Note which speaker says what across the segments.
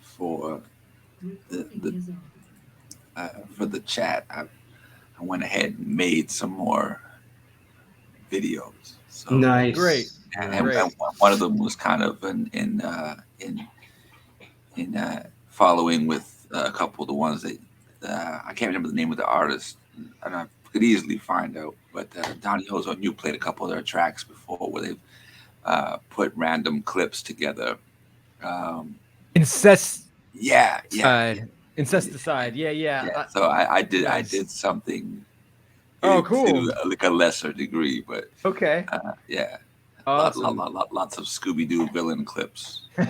Speaker 1: for for the chat. I went ahead and made some more videos. So
Speaker 2: Nice.
Speaker 3: Great.
Speaker 1: and one of them was kind of in following with a couple of the ones that I can't remember the name of the artist, and I could easily find out. But Donnie Ozone, you played a couple of their tracks before where they've put random clips together.
Speaker 3: Incest.
Speaker 1: Yeah.
Speaker 3: Incesticide. Yeah.
Speaker 1: So I
Speaker 3: Nice.
Speaker 1: did something.
Speaker 3: Oh, cool.
Speaker 1: To like a lesser degree, but
Speaker 3: okay.
Speaker 1: Yeah.
Speaker 3: Awesome.
Speaker 1: Lots of Scooby-Doo villain clips.
Speaker 2: We're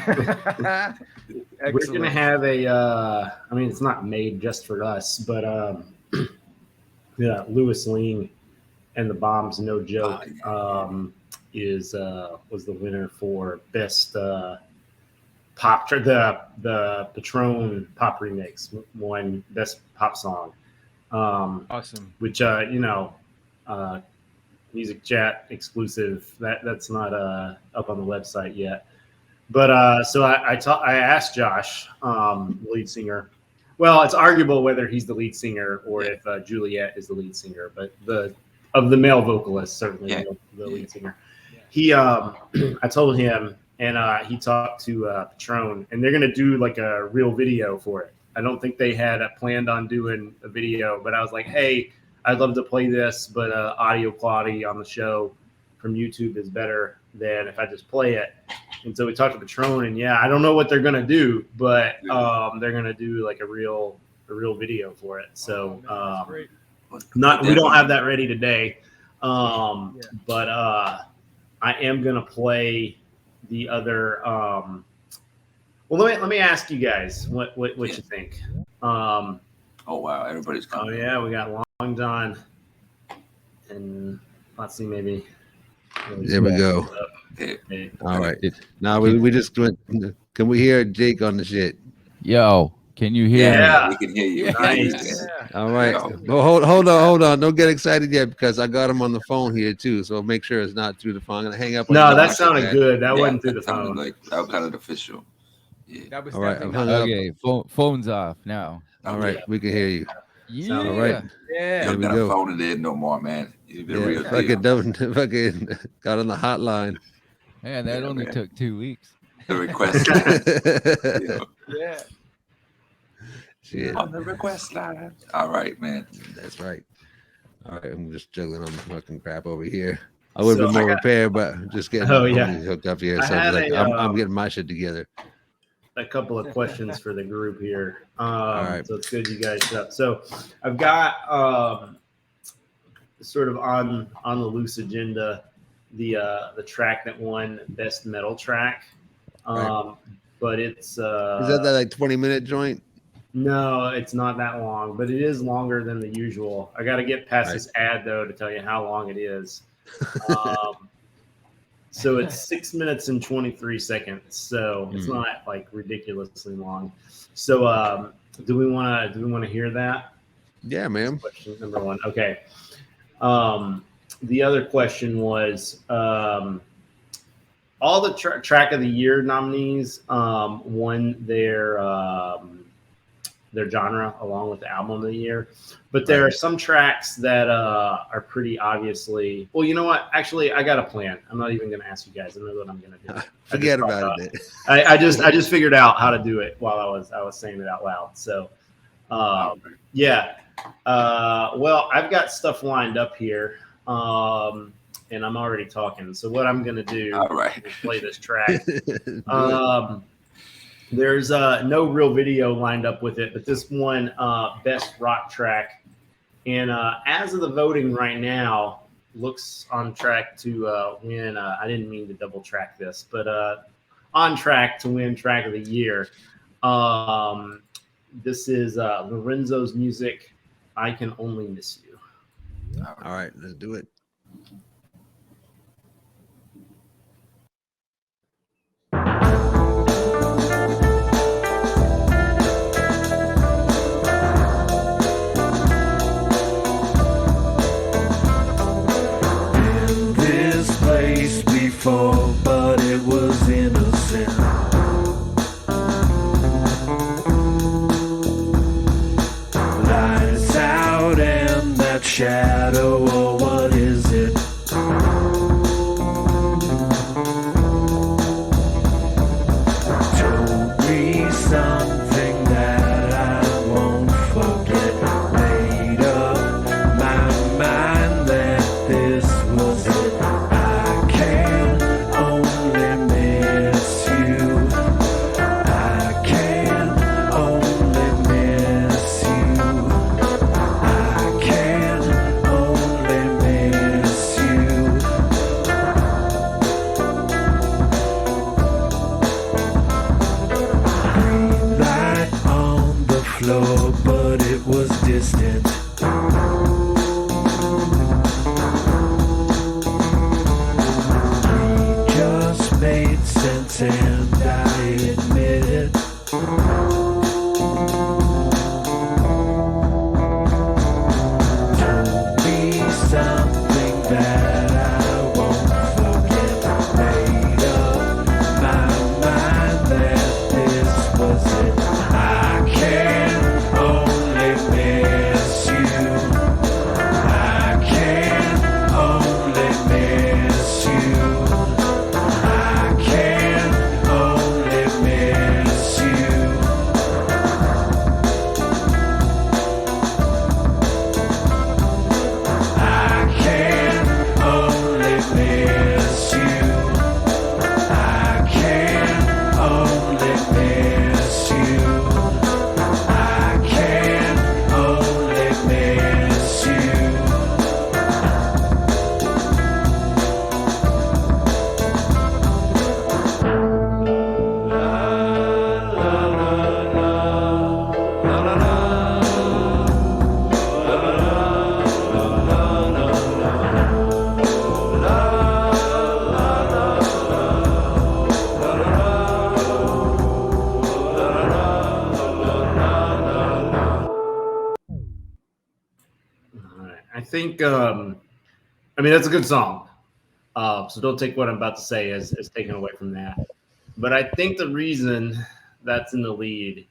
Speaker 2: gonna have a. I mean, it's not made just for us, but yeah, Louis Ling and the Bombs, No Joke, was the winner for best pop. The Patron pop remix won best pop song.
Speaker 3: Awesome.
Speaker 2: Which Music Chat exclusive. That's not up on the website yet. But so I asked Josh, the lead singer. Well, it's arguable whether he's the lead singer or if Juliet is the lead singer. But of the male vocalists, certainly the lead singer. He, I told him, and he talked to Patron, and they're gonna do like a real video for it. I don't think they had planned on doing a video, but I was like, hey, I'd love to play this, but audio quality on the show from YouTube is better than if I just play it. And so we talked to Patron, and I don't know what they're gonna do, but they're gonna do like a real video for it. So we don't have that ready today, but I am gonna play the other. Well, let me ask you guys what you think.
Speaker 1: Oh wow, everybody's coming.
Speaker 2: Oh yeah, we got Long John, and let's see, maybe.
Speaker 4: There we go.
Speaker 1: Okay.
Speaker 4: All right. Now we just went. Can we hear Jake on the shit?
Speaker 5: Yo, can you hear me?
Speaker 2: Yeah,
Speaker 1: we can hear you.
Speaker 2: Nice.
Speaker 4: All right. Well, hold on. Don't get excited yet because I got him on the phone here too. So make sure it's not through the phone. I'm gonna hang up.
Speaker 2: No, that sounded good. That wasn't through the
Speaker 1: That
Speaker 2: phone.
Speaker 1: like that sounded official. Yeah.
Speaker 3: That was
Speaker 4: All right. I'm hung up.
Speaker 5: Okay, phone's off now.
Speaker 4: All right. We can hear you.
Speaker 5: Yeah.
Speaker 4: All right.
Speaker 3: Yeah.
Speaker 1: You
Speaker 4: we
Speaker 1: don't gotta
Speaker 4: go.
Speaker 1: phone it in no more, man. You've been real
Speaker 4: Fucking
Speaker 1: deal.
Speaker 4: fucking got on the hotline.
Speaker 5: Man, that only took 2 weeks.
Speaker 1: The request.
Speaker 3: Yeah.
Speaker 4: Shit.
Speaker 1: On the request line. All right, man.
Speaker 4: That's right. All right. I'm just juggling on the fucking crap over here. I would have been more prepared, but I'm just getting hooked up here. So I'm getting my shit together.
Speaker 2: A couple of questions for the group here.
Speaker 4: All right.
Speaker 2: So it's good you guys shut up. So I've got sort of on the loose agenda the track that won best metal track.
Speaker 4: Right.
Speaker 2: But it's
Speaker 4: Is that like 20-minute joint?
Speaker 2: no, it's not that long, but it is longer than the usual. I got to get past this ad though to tell you how long it is. So it's 6 minutes and 23 seconds. So it's not like ridiculously long. So do we want to hear that?
Speaker 4: Yeah, man.
Speaker 2: Question number one. Okay. The other question was all the track of the year nominees won their genre along with the album of the year, but there are some tracks that are pretty obviously. Well, you know what? Actually, I got a plan. I'm not even going to ask you guys. I know what I'm going to do.
Speaker 4: Forget about it.
Speaker 2: I just figured out how to do it while I was saying it out loud. So, yeah. Well, I've got stuff lined up here, and I'm already talking. So what I'm going to do is play this track. There's no real video lined up with it, but this one best rock track. And as of the voting right now, looks on track to win. I didn't mean to double track this, but on track to win track of the year. This is Lorenzo's Music. I Can Only Miss You.
Speaker 4: All right, let's do it.
Speaker 6: In this place before, but it was innocent.
Speaker 2: think, I mean, that's a good song. So don't take what I'm about to say as taken away from that. But I think the reason that's in the lead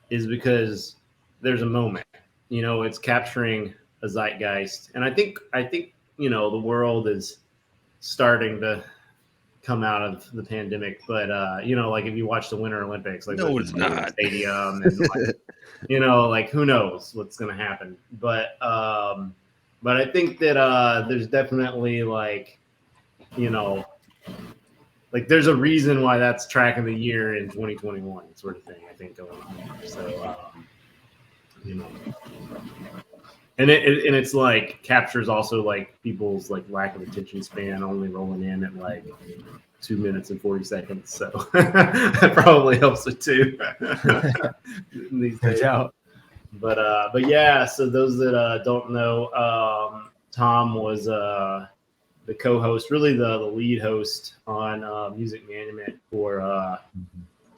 Speaker 2: is because there's a moment. You know, it's capturing a zeitgeist, and I think you know the world is starting to come out of the pandemic. But you know, like if you watch the Winter Olympics, like
Speaker 4: no, it's not.
Speaker 2: Stadium, and like, you know, like who knows what's going to happen. But I think that there's definitely like, you know, like there's a reason why that's track of the year in 2021 sort of thing, I think, going on there. So you know, and it's like captures also like people's like lack of attention span, only rolling in at like 2 minutes and 40 seconds. So that probably helps it too. These days. But yeah, so those that don't know, Tom was the co-host, really the lead host on Music Management for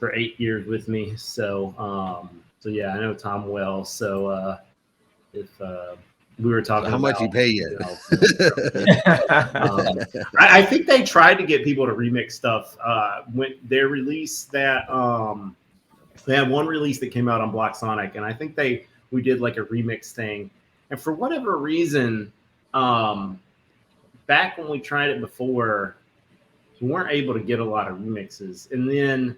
Speaker 2: 8 years with me. So yeah, I know Tom well. So if we were talking,
Speaker 4: so how much he pay you?
Speaker 2: I think they tried to get people to remix stuff. When their release that they had one release that came out on Block Sonic, and I think we did like a remix thing. And for whatever reason, back when we tried it before, we weren't able to get a lot of remixes. And then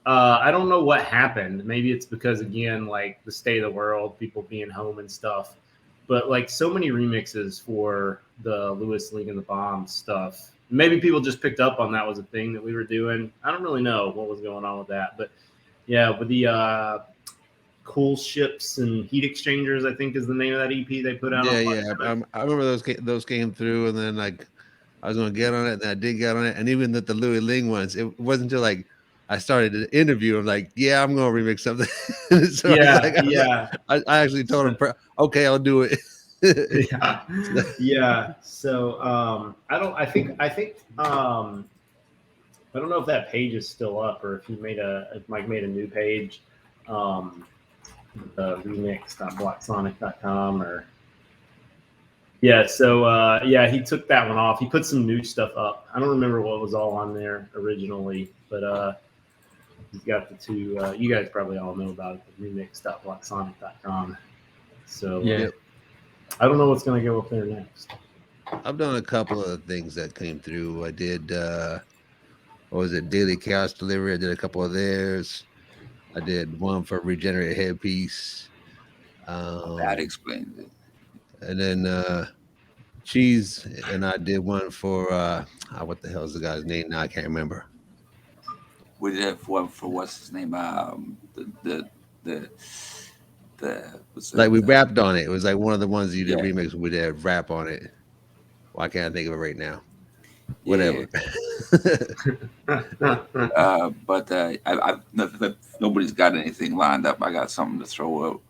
Speaker 2: I don't know what happened. Maybe it's because, again, like the state of the world, people being home and stuff. But like so many remixes for the Lewis League and the Bomb stuff. Maybe people just picked up on that was a thing that we were doing. I don't really know what was going on with that. But yeah, with the Cool Ships and Heat Exchangers, I think is the name of that EP they put out.
Speaker 4: Yeah. I remember those came through, and then like I was going to get on it, and I did get on it. And even the Louis Ling ones, it wasn't until like I started the interview. I'm like, yeah, I'm going to remix something. So I actually told him, okay, I'll do it.
Speaker 2: Yeah. So I don't know if that page is still up or if Mike made a new page, remix.blocksonic.com or yeah. So he took that one off. He put some new stuff up. I don't remember what was all on there originally, but he's got the two. You guys probably all know about it, the remix.blocksonic.com. So
Speaker 3: yeah.
Speaker 2: I don't know what's going to go up there next.
Speaker 4: I've done a couple of things that came through. I did, what was it, Daily Chaos Delivery. I did a couple of theirs. I did one for Regenerate Headpiece.
Speaker 1: That explains it.
Speaker 4: And then Cheese and I did one for, what the hell is the guy's name now? I can't remember.
Speaker 1: We did one for what's his name?
Speaker 4: We rapped on it. It was like one of the ones you did remix. We did rap on it. Why can't I think of it right now? Whatever.
Speaker 1: I've nobody's got anything lined up. I got something to throw out.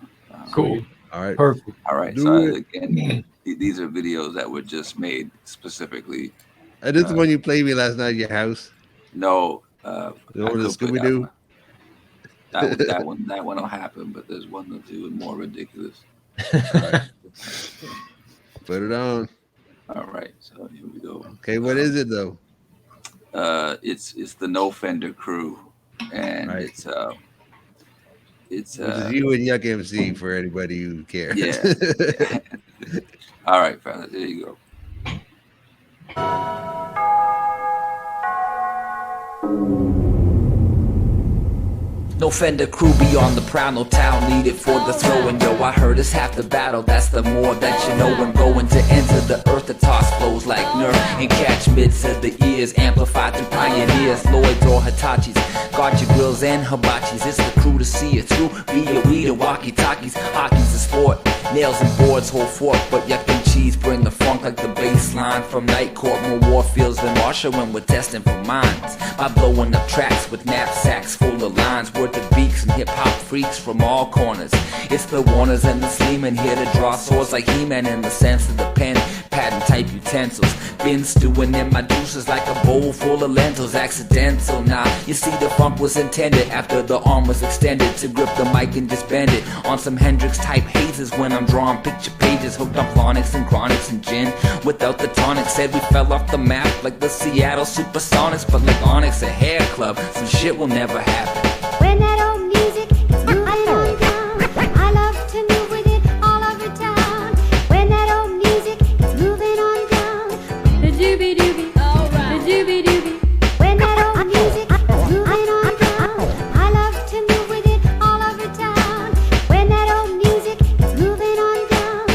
Speaker 3: Cool.
Speaker 4: All right.
Speaker 3: Perfect.
Speaker 1: All right. So again, these are videos that were just made specifically.
Speaker 4: This is the one you played me last night at your house.
Speaker 1: No.
Speaker 4: The Scooby-Doo.
Speaker 1: That one will happen, but there's one or two more ridiculous.
Speaker 4: Right. Put it on.
Speaker 1: All right, so here we go.
Speaker 4: Okay, what is it though?
Speaker 1: It's the No Fender crew, and
Speaker 4: right.
Speaker 1: it's
Speaker 4: Which is you and Yuck MC for anybody who cares.
Speaker 1: Yeah. All right, fellas, there you go.
Speaker 6: No Fender crew be on the prowl, no towel needed for the throwing. Yo, I heard it's half the battle, that's the more that you know. When going to enter the earth, the toss flows like nerve and catch mids to the ears, amplified through pioneers, Lloyds or Hitachis. Got your grills and hibachis, it's the crew to see it through. Via weed and walkie-talkies, hockey's a sport. Nails and boards hold forth, but yuck and cheese bring the funk like the bass line from Night Court. More war fields than Marsha when we're testing for mines. By blowing up tracks with knapsacks full of lines, worth of beaks and hip-hop freaks from all corners. It's the Warners and the Sleeman here to draw swords like He-Man in the sense of the pen. Patent type utensils, been stewing in my juices like a bowl full of lentils. Accidental, nah, you see the funk was intended after the arm was extended to grip the mic and just bend it on some Hendrix type hazes when I'm drawing picture pages, hooked on phonics and chronics and gin without the tonic. Said we fell off the map like the Seattle Supersonics, but like Onyx, a hair club, some shit will never happen.
Speaker 7: When that old music is moving on down, I love to move with it all over town. When that old music is moving on down, the doobie doobie, alright, the doobie doobie. When that old music is moving on down, I love to move with it all over town. When that old music is moving on down,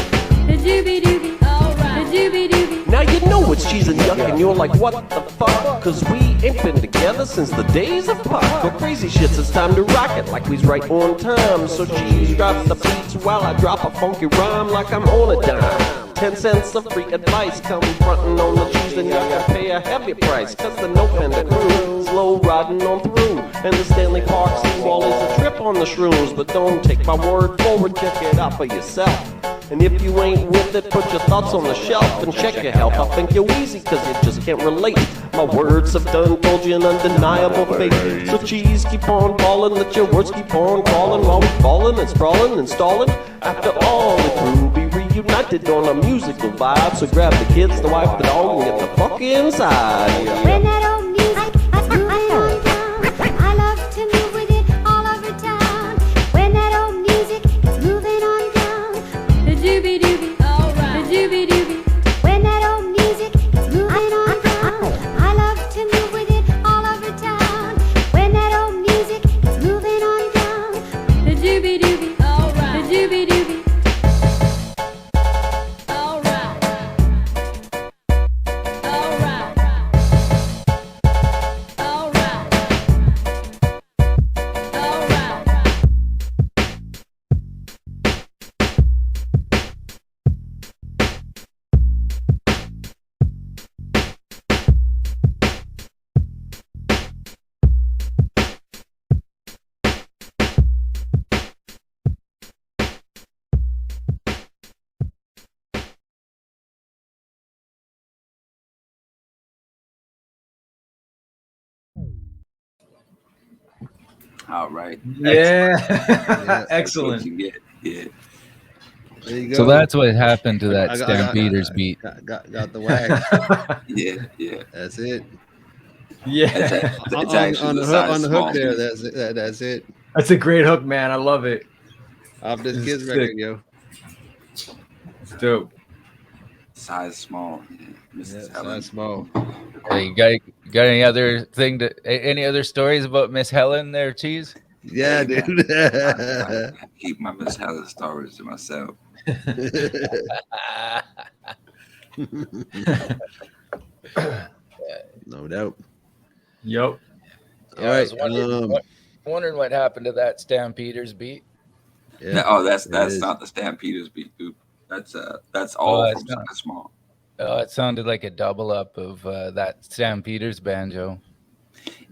Speaker 7: the doobie doobie, alright, the doobie doobie.
Speaker 8: Now you know it's cheese and yuck and you're like, what the fuck? Cause we ain't been together since the days of Puck. Go crazy shits, it's time to rock it like we's right on time. So cheese drop the beats while I drop a funky rhyme like I'm on a dime. 10 cents of free advice, come frontin' on the cheese and yuck and pay a heavy price. Cause the no fender crew, slow riding on through. And the Stanley Park seawall is a trip on the shrooms. But don't take my word forward, check it out for yourself. And if you ain't with it, put your thoughts on the shelf and check your health. I think you're wheezy cause you just can't relate. My words have done told you an undeniable fate. So cheese, keep on calling, let your words keep on calling. While we falling and sprawling and stalling. After all, the crew be reunited on a musical vibe. So grab the kids, the wife, the dog, and get the fuck inside.
Speaker 7: When that old music is moving on down, I love to move with it all over town. When that old music is moving on down, the doobie doobie, alright, the doobie doobie. When that old music is moving on down, I love to move with it all over town. When that old music is moving on down, the doobie doobie, alright, the doobie doobie. Alright, alright, alright, alright.
Speaker 1: All right.
Speaker 3: Yeah.
Speaker 1: That's what
Speaker 3: Excellent.
Speaker 1: you get. Yeah.
Speaker 4: There you go.
Speaker 5: So that's what happened to that
Speaker 4: I
Speaker 5: Stampeders beat.
Speaker 4: Got the wax.
Speaker 1: Yeah. Yeah.
Speaker 4: That's it.
Speaker 3: Yeah.
Speaker 1: It's actually
Speaker 4: on
Speaker 1: the
Speaker 4: the
Speaker 1: size
Speaker 4: hook, on the
Speaker 1: small
Speaker 4: hook there.
Speaker 1: piece.
Speaker 4: That's it.
Speaker 3: That's a great hook, man. I love it.
Speaker 4: Off this
Speaker 3: This
Speaker 4: kids
Speaker 3: is
Speaker 4: record,
Speaker 3: sick.
Speaker 4: yo.
Speaker 3: It's dope.
Speaker 1: Size small. Yeah.
Speaker 4: Yeah,
Speaker 1: Mrs. Helen.
Speaker 4: size small.
Speaker 5: Hey, you got any other any other stories about Miss Helen there, Cheese?
Speaker 4: Yeah,
Speaker 1: Hey,
Speaker 4: dude.
Speaker 1: I keep my Miss Helen stories to myself.
Speaker 4: No doubt.
Speaker 3: Yup.
Speaker 4: All right.
Speaker 5: Wondering what happened to that Stampeders beat.
Speaker 4: Yeah.
Speaker 1: Oh, that's
Speaker 4: it is.
Speaker 1: not the Stampeders beat, dude. That's all
Speaker 5: it's
Speaker 1: from
Speaker 5: not.
Speaker 1: Size Small.
Speaker 5: Oh, it sounded like a double up of that Stampeders banjo.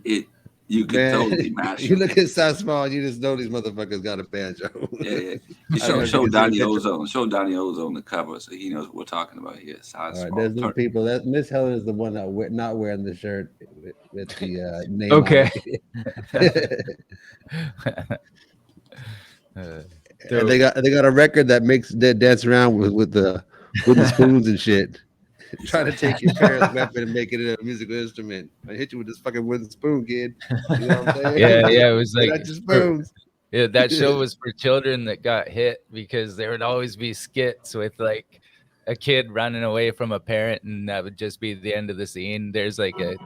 Speaker 1: You can
Speaker 4: Man,
Speaker 1: totally mash
Speaker 4: you
Speaker 1: it.
Speaker 4: look at size small, you just know these motherfuckers got a banjo.
Speaker 1: Yeah. You
Speaker 4: I don't know if
Speaker 1: show
Speaker 4: you can see the
Speaker 1: Donnie
Speaker 4: picture.
Speaker 1: Ozone. Show Donnie Ozone the cover so he knows what we're talking about here. Size
Speaker 4: All right,
Speaker 1: Small.
Speaker 4: there's new people. That Miss Helen is the one not wearing the shirt with the name.
Speaker 3: Okay.
Speaker 4: On it. And they got a record that makes that dance around with the spoons and shit. Trying to take your parents' weapon and make it a musical instrument. I hit you with this fucking wooden spoon, kid. You know what I'm saying?
Speaker 5: Yeah, it was
Speaker 4: Get
Speaker 5: like
Speaker 4: out your spoons.
Speaker 5: Yeah, that show was for children that got hit because there would always be skits with like a kid running away from a parent, and that would just be the end of the scene. There's like a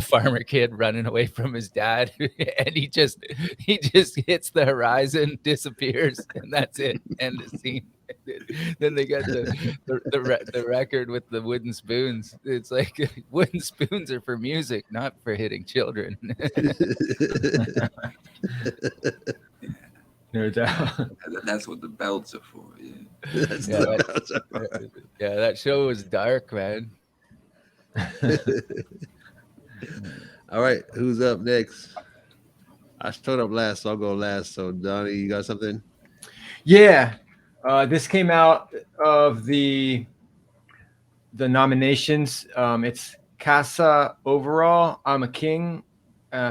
Speaker 5: farmer kid running away from his dad, and he just hits the horizon, disappears, and that's it. End of scene. Then they got the record with the wooden spoons. It's like wooden spoons are for music, not for hitting children.
Speaker 3: No doubt.
Speaker 1: That's what the belts are for. Yeah.
Speaker 5: Yeah, that show was dark, man.
Speaker 4: All right, who's up next? I showed up last, so I'll go last. So Donnie, you got something?
Speaker 3: Yeah. This came out of the nominations. It's Casa Overall, I'm a King,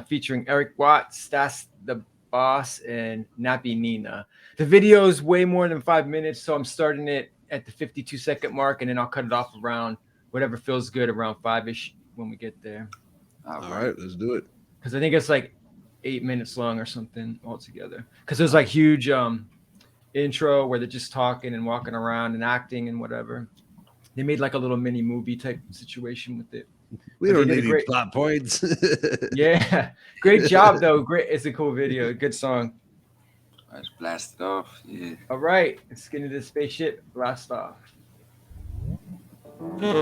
Speaker 3: featuring Eric Watts, Stas the Boss, and Nappy Nina. The video is way more than 5 minutes, so I'm starting it at the 52-second mark, and then I'll cut it off around whatever feels good around 5-ish when we get there.
Speaker 4: All right, let's do it.
Speaker 3: Because I think it's like 8 minutes long or something altogether. Because there's like huge intro where they're just talking and walking around and acting and whatever. They made like a little mini movie type situation with it.
Speaker 4: We don't need any plot points.
Speaker 3: Yeah, great job though. Great, it's a cool video. Good song.
Speaker 1: Let's blast it off. Yeah.
Speaker 3: All right, let's get into the spaceship. Blast off.
Speaker 9: Hold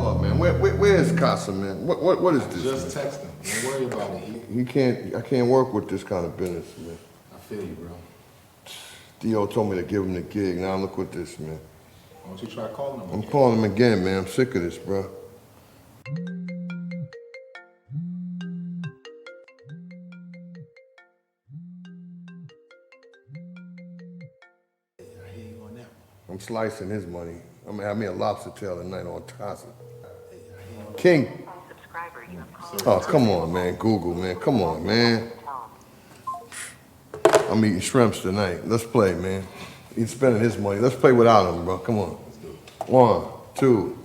Speaker 9: on, man. Where's Casa, man? What is this?
Speaker 10: Just text him. Don't worry about it.
Speaker 9: I can't work with this kind of business, man.
Speaker 10: I feel you, bro.
Speaker 9: Dio told me to give him the gig. Now look at this, man.
Speaker 10: Why don't you try calling him?
Speaker 9: I'm calling him again, man. I'm sick of this, bro. I'm slicing his money. I'm gonna have me a lobster tail tonight on Casa. King. Oh, come on, man. Google, man. Come on, man. I'm eating shrimps tonight. Let's play, man. He's spending his money. Let's play without him, bro. Come on. 1, 2,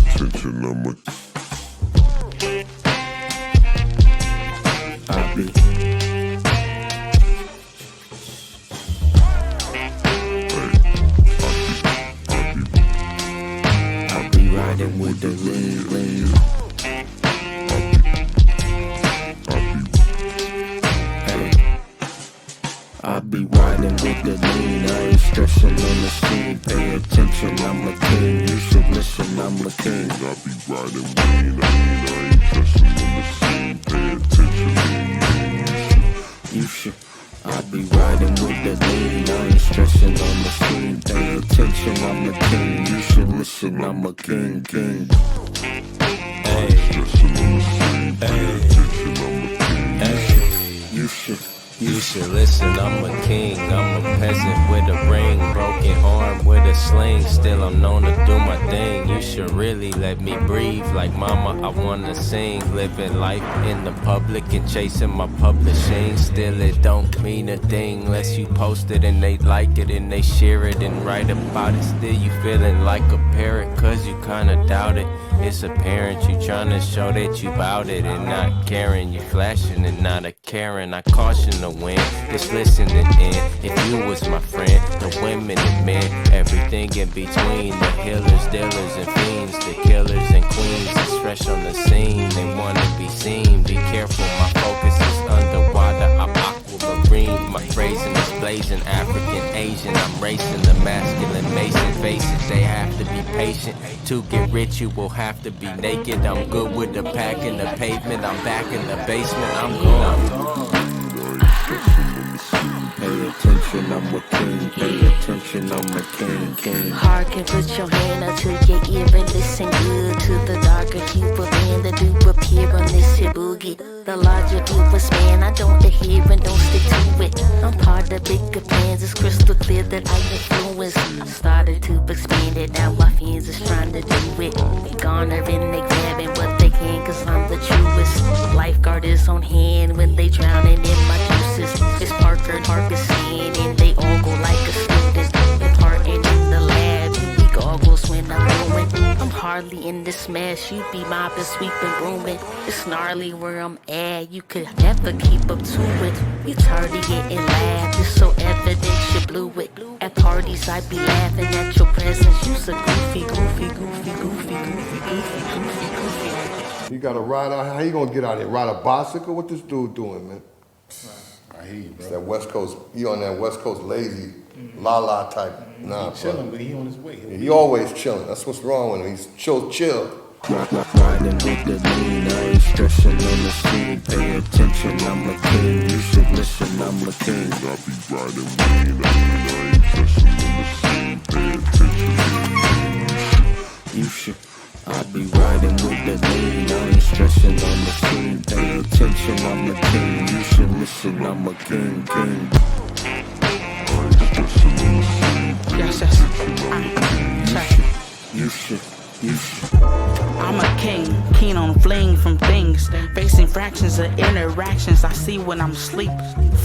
Speaker 9: Attention,
Speaker 11: I'll be riding with the lean. I'll be riding with the lean. I ain't stressing on the scene. Pay attention, I'm a king. You should listen, I'm a king. I'll be riding lean. I ain't stressing on the scene. Pay attention, you should. I'll be riding with the lean. I ain't stressing on the scene. Pay attention, I'm a king. You should listen, I'm a king. Hey, you should listen, I'm a king. I'm a peasant with a ring, broken arm with a sling. Still I'm known to do my thing. You should really let me breathe. Like mama, I wanna sing. Living life in the public and chasing my publishing. Still it don't mean a thing unless you post it and they like it and they share it and write about it. Still you feeling like a parrot cause you kinda doubt it. It's apparent you tryna show that you bout it and not caring. You flashing and not a Karen. I caution the wind, just listening in. If you was my friend, the women and men, everything in between. The healers, dealers and fiends, the killers and queens is fresh on the scene. They wanna be seen, be careful, my focus is underwater. I'm aquamarine, my phrasing is blazing. African, Asian, I'm racing the masculine mason. Face it, they have to be patient. To get rich, you will have to be naked. I'm good with the pack in the pavement. I'm back in the basement. I'm gone. Pay attention, I'm a king. Pay attention, I'm a king.
Speaker 12: Hearken, put your hand up to your ear and listen good to the darker hue of man that do appear on this here boogie. The larger view of span, I don't adhere and don't stick to it. I'm part of bigger plans, it's crystal clear that I influence. I started to expand it, now my fans is trying to do it. They garnering, they grabbing what they can, cause I'm the truest. Lifeguard is on hand when they drowning in my juices. It's Parker, Sand, and they all go like a student. Imparting in the lab, you be goggles when I'm going. I'm hardly in this mess, you be mopping, sweeping, brooming. It's gnarly where I'm at, you could never keep up to it. You tardy it in lab, it's so evident you blew it. At parties I be laughing at your presence, you's a goofy.
Speaker 9: You got to ride out. How you gonna get out here? Ride a bicycle? What this dude doing, man?
Speaker 10: I hear you, bro.
Speaker 9: It's that West Coast. He on that West Coast lazy, la type. Nah,
Speaker 10: He's chilling, but he on his way.
Speaker 9: He always chilling. That's what's wrong with him. He's chill.
Speaker 11: Riding with the lean, I ain't stressing on the scene. Pay attention, I'm a king. You should listen, I'm a king. I'll be riding lean, I ain't stressing on the scene. Pay attention, you should. I'll be riding with the lean, I ain't stressing on the scene. Pay attention, I'm a king. You should listen, I'm a king. I ain't stressing on the scene. Yes.
Speaker 13: I'm a king, keen on fleeing from things, facing fractions of interactions I see when I'm asleep.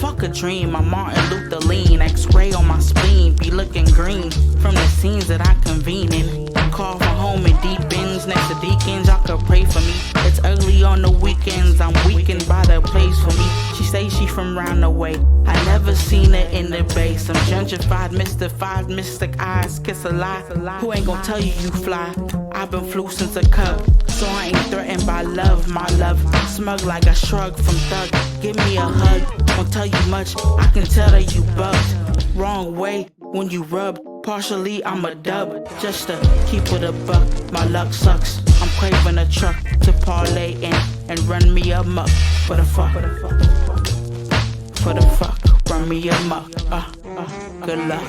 Speaker 13: Fuck a dream, I'm Martin Luther lean, X-ray on my spleen, be looking green from the scenes that I convene in. Call for home in deep ends, next to deacons, y'all could pray for me. It's ugly on the weekends, I'm weakened by the place for me. She say she from round the way, I never seen her in the bay. Some gentrified, mystified, mystic eyes, kiss a lie. Who ain't gonna tell you you fly? I've been flew since a cub, so I ain't threatened by love. My love, smug like a shrug from thug. Give me a hug, won't tell you much, I can tell that you bugged. Wrong way when you rub, partially I'm a dub. Just to keep it a buck, my luck sucks. I'm craving a truck to parlay in and run me amok. For the fuck, run me amok. Good luck.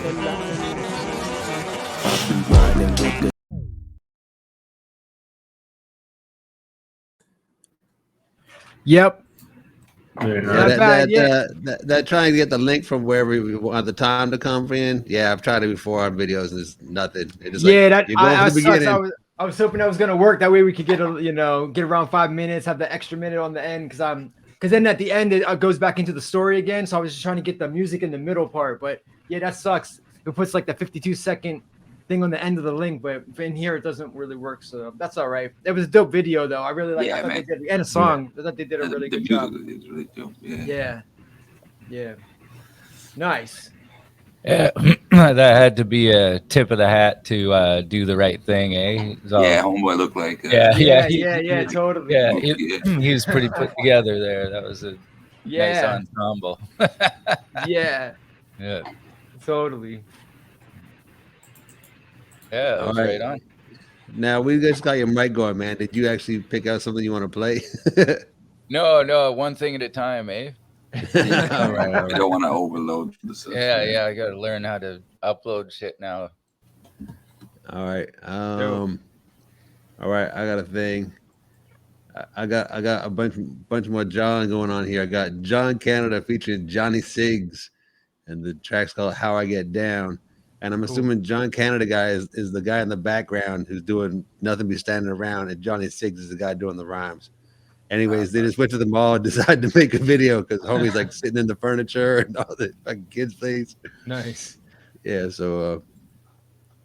Speaker 3: Yep.
Speaker 4: That trying to get the link from wherever we want the time to come in. Yeah, I've tried it before on videos and there's nothing. It is
Speaker 3: I was hoping that was gonna work. That way we could get around 5 minutes, have the extra minute on the end, because then at the end it goes back into the story again. So I was just trying to get the music in the middle part. But yeah, that sucks. It puts like the 52-second thing on the end of the link, but in here it doesn't really work. So that's all right. It was a dope video though. I really like.
Speaker 1: Yeah,
Speaker 3: they did, and a song. I thought they did a really good job.
Speaker 1: It's really dope.
Speaker 3: Yeah. Nice.
Speaker 5: Yeah, that had to be a tip of the hat to do the right thing, eh? So,
Speaker 1: yeah, homeboy looked like.
Speaker 3: Yeah, totally.
Speaker 5: Yeah, he was pretty put together there. That was a nice ensemble.
Speaker 3: Yeah, totally.
Speaker 5: Yeah, that was right on.
Speaker 4: Now we just got your mic going, man. Did you actually pick out something you want to play?
Speaker 5: No, one thing at a time, eh?
Speaker 4: All right.
Speaker 1: You don't want to overload the system.
Speaker 5: Yeah, I got to learn how to upload shit now.
Speaker 4: All right. All right. I got a thing. I got a bunch more John going on here. I got John Canada featuring Johnny Siggs, and the track's called "How I Get Down." And I'm assuming John Canada guy is the guy in the background who's doing nothing but standing around, and Johnny Siggs is the guy doing the rhymes. Anyways, they just went to the mall and decided to make a video because homie's like sitting in the furniture and all the fucking kids' place.
Speaker 3: Nice.
Speaker 4: Yeah, so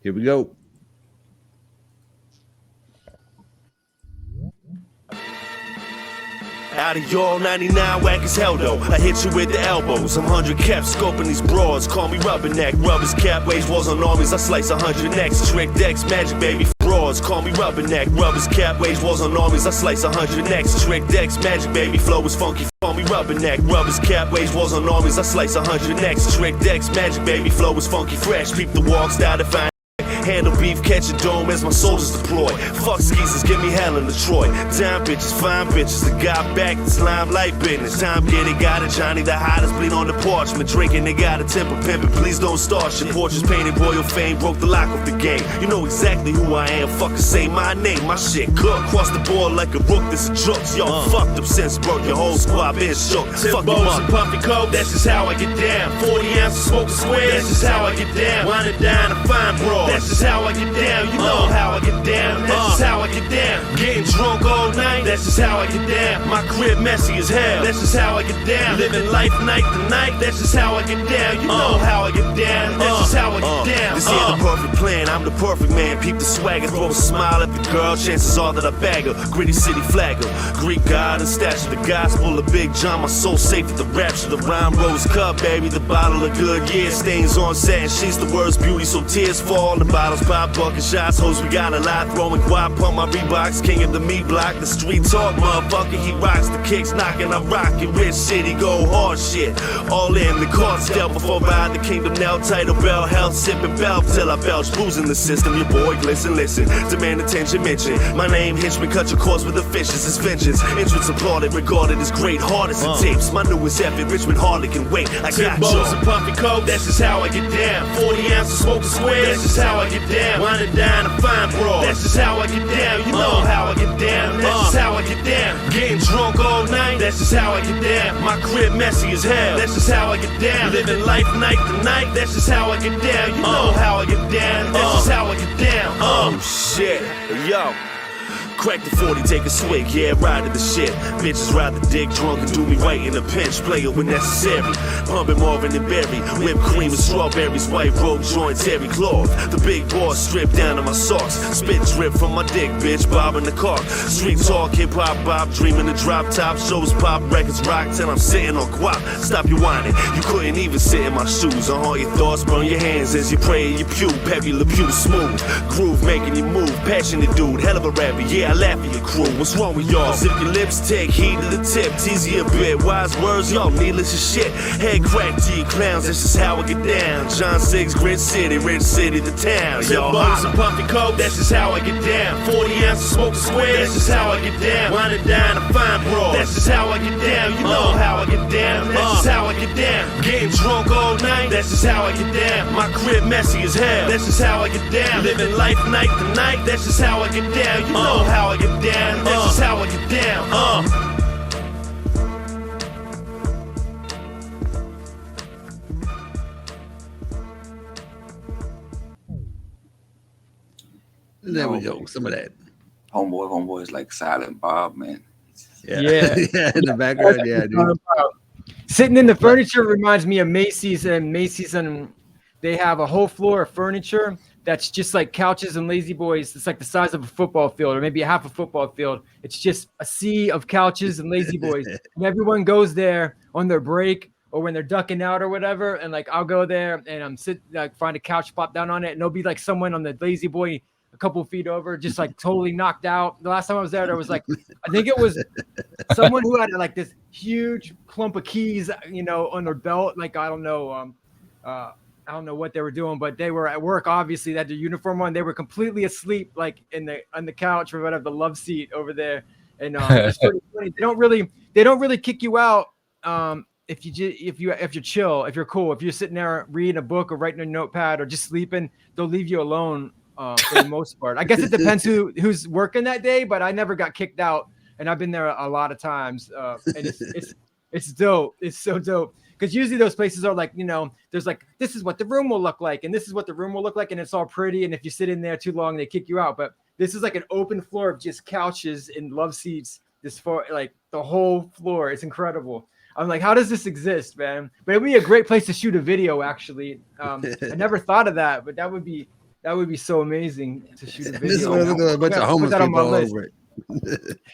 Speaker 4: here we go.
Speaker 14: Out of y'all 99 whack as hell though. I hit you with the elbows. I'm 100 caps scoping these broads. Call me rubberneck. Rubbers cap wage walls on armies. I slice 100 necks. Trick decks, magic baby. Broads, call me rubberneck. Rubbers cap wage walls on armies. I slice 100 necks. Trick decks, magic baby. Flow is funky. Call me rubberneck. Rubbers cap wage walls on armies. I slice 100 necks. Trick decks, magic baby. Flow is funky fresh. Peep the walk, style define. Handle beef, catch a dome as my soldiers deploy. Fuck skeezers, give me hell in Detroit. Dime bitches, fine bitches, the guy back, this limelight business. Time get it, got it, Johnny the hottest, bleed on the parchment. Drinking, they got a temper pimpin', please don't start shit. Portraits painted, royal fame, broke the lock of the game. You know exactly who I am, fucking say my name. My shit cook, cross the board like a rook, this a jokes. Yo, fucked up since broke, your whole squad been shook. Fuck you up. And puffy coke, that's just how I get down. 40 ounces smoke a square, that's just how I get down. Wine it down, a fine broad, that's just how I get down. You know how I get down, that's just how I get down. Getting drunk all night, that's just how I get down. My crib messy as hell, that's just how I get down. Living life night to night, that's just how I get down. You know how I get down, that's just how I get down. This here the perfect plan, I'm the perfect man. Peep the swagger, throw a smile at the girl. Chances are that I bag her, gritty city flagger. Greek God and stature, the gospel of Big John. My soul safe at the rapture, the rhyme rose cup, baby. The bottle of good, yeah, stains on satin sheets. The words beauty, so tears fall. The bottles pop, bucket shots, hoes, we got a lot. Throwing guap on my Reeboks, king of the meat block. The street talk, motherfucker, he rocks. The kicks knocking, I'm rocking. Rich city, go hard shit. All in the cartel before ride the kingdom now. Title bell, health, sipping bell till I belch. Booze in the system, your boy, listen. Demand attention, mention. My name, Henchman, cut your course with the fishes. It's vengeance. Entrance applauded, regarded as great hardest and tapes. My newest effort, Richmond hardly can wait. I got you. And puffy coke, that's just how I get down. 40 ounces smoke a square, that's just how I get get down. Wine and dine and fine broad. That's just how I get down. You know how I get down. That's just how I get down. Getting drunk all night. That's just how I get down. My crib messy as hell. That's just how I get down. Living life night to night. That's just how I get down. You know how I get down. That's just how I get down. Oh shit, yo. Crack the 40, take a swig, yeah, ride to the shit. Bitches ride the dick, drunk and do me right in a pinch. Play it when necessary. Pumping Marvin and Berry. Whipped cream and strawberries, white robe joints, terry cloth. The big boss stripped down to my socks. Spit drip from my dick, bitch, Bob in the car. Street talk, hip hop, Bob, dreaming the drop top. Shows pop, records rock, till I'm sitting on guap. Stop your whining, you couldn't even sit in my shoes. On all your thoughts, burn your hands as you pray in your pew. Peppy Le Pew smooth, groove making you move. Passionate dude, hell of a rapper, yeah. I laugh at your crew. What's wrong with y'all? Zip your lips, take heed to the tip. Teasy a bit, wise words, y'all needless as shit. Head crack to you clowns, this is how I get down. John 6, Grid City, Rich City, the town. Y'all bottles and puffy coke, that's just how I get down. 40 ounces smoke a square, that's just how I get down. Wine and dine and fine broad, that's just how I get down. You know how I get down, that's just how I get down. Getting drunk all night, that's just how I get down. My crib messy as hell, that's just how I get down. Living life night to night, that's just how I get down. You know how I get down, that's just how I get down.
Speaker 4: There we go. Some of that.
Speaker 1: Homeboy is like Silent Bob, man.
Speaker 4: Yeah.
Speaker 3: Yeah.
Speaker 4: Yeah, in the background, yeah, dude.
Speaker 3: Sitting in the furniture reminds me of Macy's, and they have a whole floor of furniture that's just like couches and lazy boys. It's like the size of a football field, or maybe half a football field. It's just a sea of couches and lazy boys, and everyone goes there on their break or when they're ducking out or whatever. And like I'll go there and I'm find a couch, pop down on it, and there'll be like someone on the lazy boy a couple feet over, just like totally knocked out. The last time I was there was like, I think it was someone who had like this huge clump of keys, on their belt. Like, I don't know what they were doing, but they were at work. Obviously, they had their uniform on. They were completely asleep, like on the couch or whatever, the love seat over there. And it's pretty funny. They don't really kick you out if you're chill, if you're cool, if you're sitting there reading a book or writing a notepad or just sleeping. They'll leave you alone. For the most part, I guess it depends who's working that day, but I never got kicked out, and I've been there a lot of times, and it's dope. It's so dope because usually those places are like, there's like, this is what the room will look like, and this is what the room will look like, and it's all pretty, and if you sit in there too long, they kick you out. But this is like an open floor of just couches and love seats. This for like the whole floor. It's incredible. I'm like, how does this exist, man? But it'd be a great place to shoot a video. Actually, I never thought of that, but that would be so amazing to shoot a video.
Speaker 4: A bunch of homeless people all over it.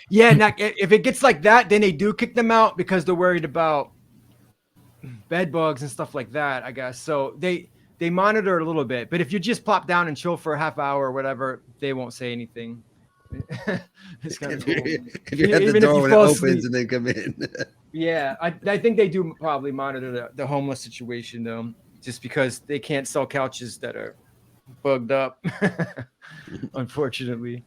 Speaker 3: Yeah, now, if it gets like that, then they do kick them out because they're worried about bed bugs and stuff like that, I guess. So they monitor a little bit. But if you just pop down and chill for a half hour or whatever, they won't say anything. It's kind of cool.
Speaker 4: If you're at the door when it opens and they come in.
Speaker 3: Yeah, I think they do probably monitor the homeless situation, though, just because they can't sell couches that are bugged up, unfortunately.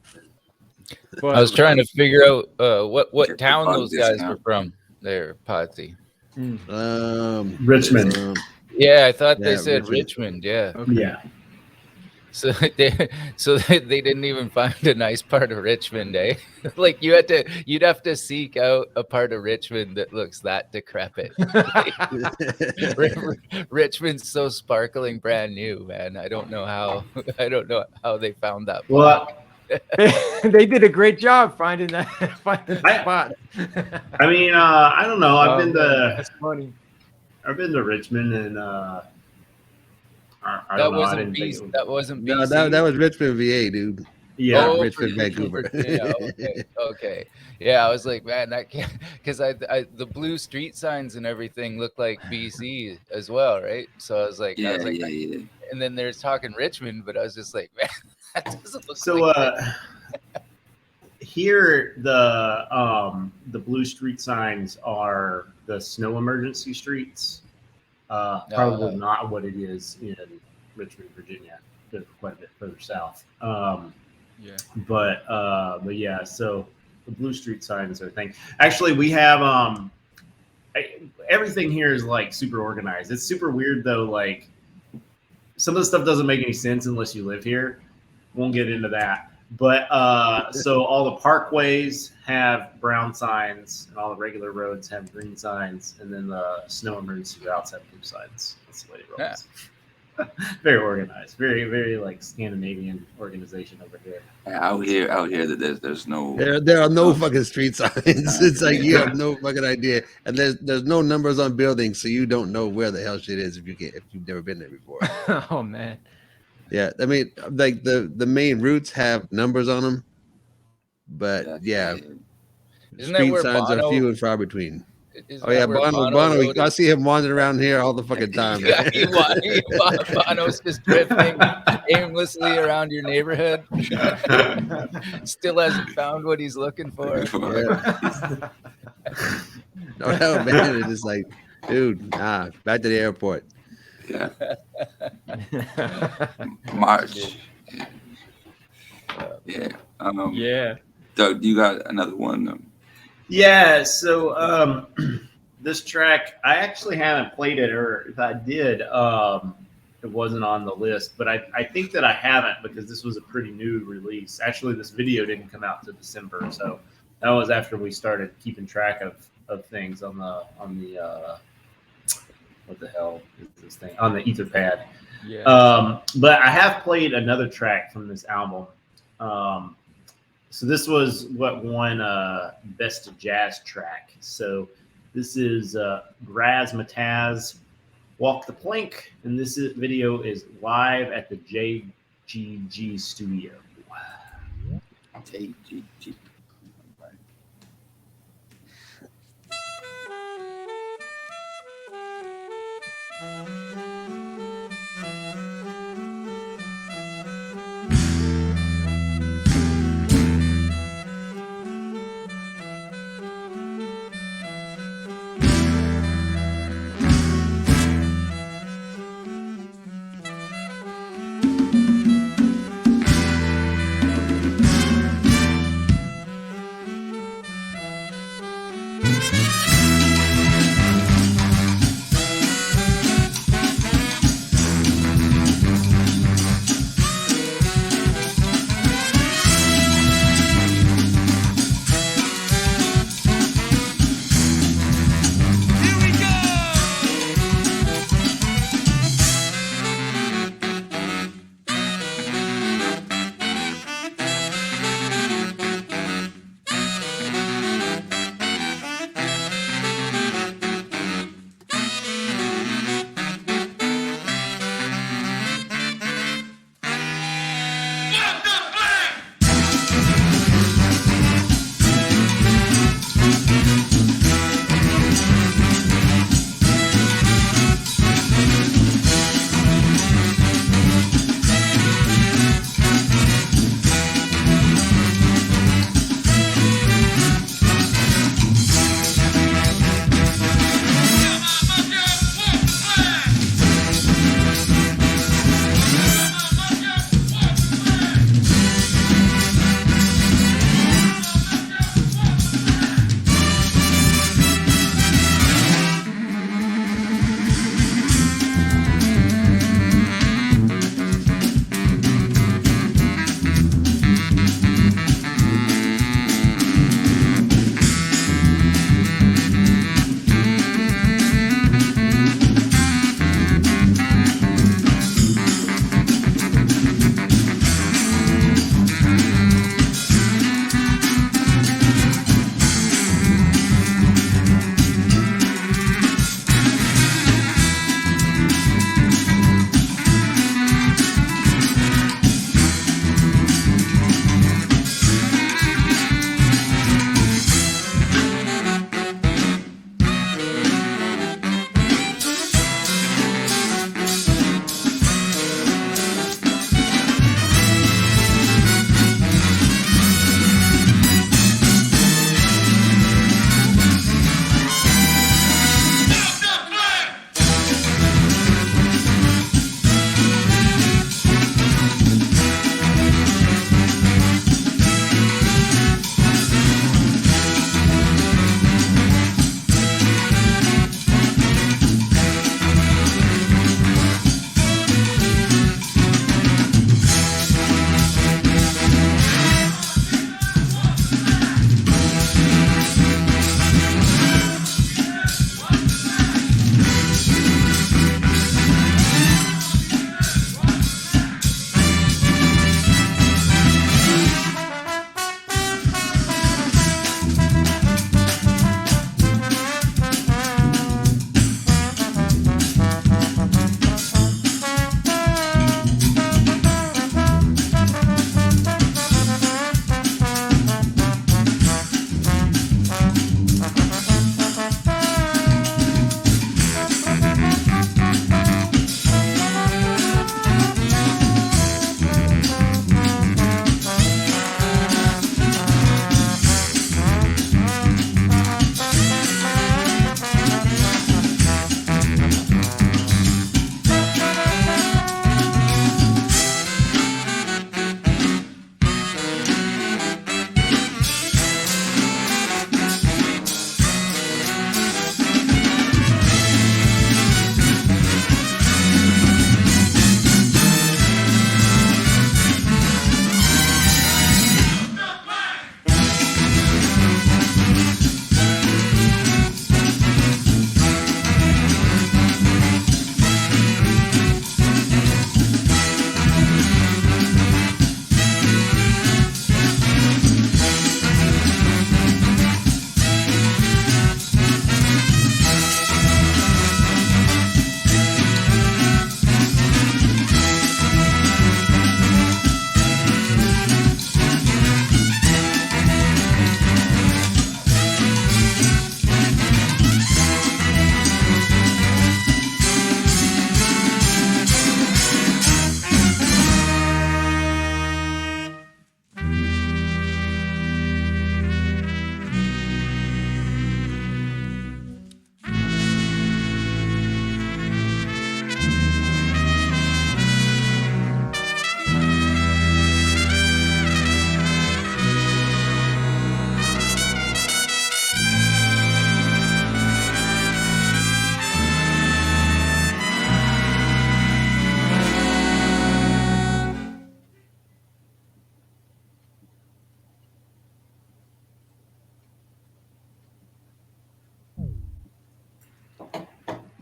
Speaker 3: But
Speaker 5: I was trying to figure out what town those guys were from. There, Potsy.
Speaker 2: Richmond.
Speaker 5: Yeah, I thought they said Richmond. Yeah.
Speaker 2: Okay. Yeah.
Speaker 5: So they didn't even find a nice part of Richmond, eh? Like you'd have to seek out a part of Richmond that looks that decrepit. Richmond's so sparkling brand new, man. I don't know how they found that.
Speaker 2: Well,
Speaker 3: they did a great job finding that spot.
Speaker 2: I mean, I don't know.
Speaker 3: That's funny.
Speaker 2: I've been to Richmond and
Speaker 5: That wasn't BC.
Speaker 4: No, that was Richmond, VA, dude.
Speaker 2: Yeah,
Speaker 4: Richmond, Vancouver.
Speaker 5: Yeah, okay. Yeah, I was like, man, that can't, because the blue street signs and everything look like BC as well, right? So I was like,
Speaker 1: Yeah.
Speaker 5: And then there's talking Richmond, but I was just like, man, that doesn't look
Speaker 2: so.
Speaker 5: Like
Speaker 2: Here, the blue street signs are the snow emergency streets. Probably not what it is in Richmond, Virginia. They're quite a bit further south. But yeah, so the blue street signs are a thing. Actually, we have everything here is like super organized. It's super weird though. Like some of the stuff doesn't make any sense unless you live here. Won't get into that. But so all the parkways have brown signs, and all the regular roads have green signs, and then the snow emergency routes have blue signs. That's the way it rolls. Very organized, very, very like Scandinavian organization over here.
Speaker 1: Out here, that there's no.
Speaker 4: There are no fucking street signs. It's like you have no fucking idea, and there's no numbers on buildings, so you don't know where the hell shit is if you've never been there before.
Speaker 3: Oh man.
Speaker 4: Yeah, I mean, like the main routes have numbers on them, but yeah,
Speaker 5: Isn't that
Speaker 4: street
Speaker 5: where
Speaker 4: signs are
Speaker 5: Bono-
Speaker 4: few and far between.
Speaker 5: Isn't
Speaker 4: Oh yeah,
Speaker 5: that where
Speaker 4: Bono.
Speaker 5: rode
Speaker 4: I
Speaker 5: his-
Speaker 4: see him wandering around here all the fucking time.
Speaker 5: Yeah, Bono's just drifting aimlessly around your neighborhood. Still hasn't found what he's looking for.
Speaker 4: No, man, it's just like, dude, back to the airport.
Speaker 1: Yeah. March. Yeah.
Speaker 3: Yeah.
Speaker 1: Doug, you got another one?
Speaker 2: Yeah, so this track, I actually haven't played it, or if I did, it wasn't on the list, but I think that I haven't because this was a pretty new release. Actually, this video didn't come out to December, so that was after we started keeping track of things on the what the hell is this thing? On the Etherpad.
Speaker 3: Yeah.
Speaker 2: But I have played another track from this album. So this was what won Best of Jazz Track. So this is Razzmatazz, Walk the Plank, and this video is live at the JGG studio.
Speaker 1: JGG.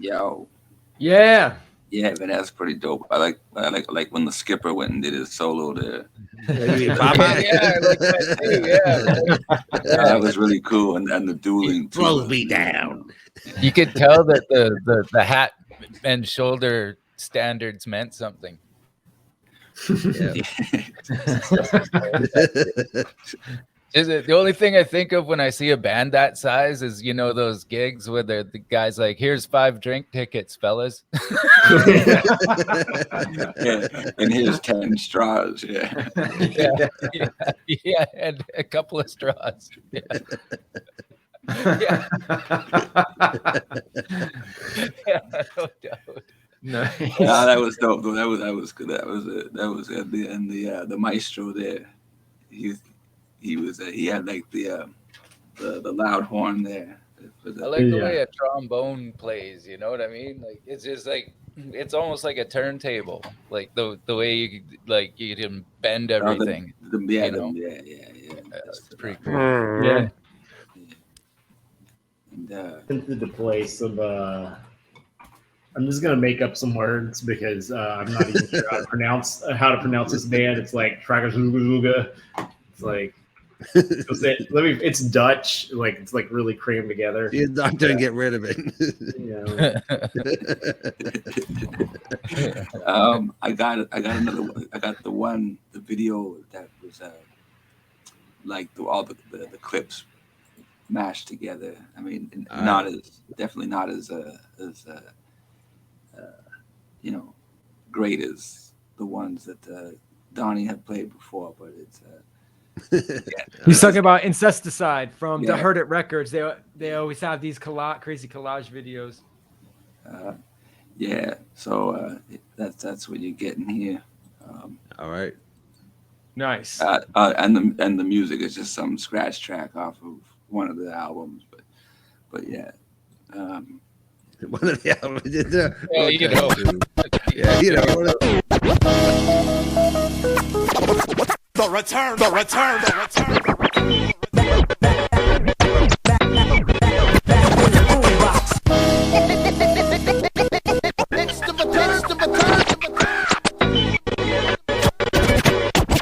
Speaker 1: Yo.
Speaker 3: Yeah.
Speaker 1: Yeah, but that's pretty dope. I like when the skipper went and did his solo there.
Speaker 5: Yeah, I like that too. Yeah,
Speaker 1: That was really cool, and the dueling
Speaker 4: throws me down.
Speaker 5: You could tell that the hat and shoulder standards meant something. The only thing I think of when I see a band that size is, you know, those gigs where the guy's like, "Here's 5 drink tickets, fellas."
Speaker 1: Yeah, and here's 10 straws. Yeah.
Speaker 5: Yeah, and a couple of straws. Yeah. Yeah. Yeah, no doubt.
Speaker 3: Nice.
Speaker 1: That was dope. Though. That was good. That was at the end. The maestro there. He had like the loud horn there.
Speaker 5: I like the way a trombone plays. You know what I mean? Like it's just like it's almost like a turntable. Like the way you can bend everything.
Speaker 1: Yeah.
Speaker 5: That's pretty cool.
Speaker 3: Yeah.
Speaker 1: And,
Speaker 2: into the place of I'm just gonna make up some words because I'm not even sure how to pronounce this band. It's like Tragazuga. It's like it's Dutch. Like it's like really crammed together.
Speaker 4: You don't get rid of it.
Speaker 1: I got another one. I got the video that was like all the clips mashed together. I mean, definitely not as you know, great as the ones that Donnie had played before, but it's
Speaker 3: He's talking about Incesticide from the
Speaker 1: Yeah.
Speaker 3: Heard It Records. They always have these crazy collage videos.
Speaker 1: Yeah, so that's what you're getting here.
Speaker 4: All right.
Speaker 3: Nice.
Speaker 1: And the music is just some scratch track off of one of the albums, but yeah.
Speaker 4: One of the albums.
Speaker 5: Yeah, you know.
Speaker 4: Yeah, you know.
Speaker 14: The return.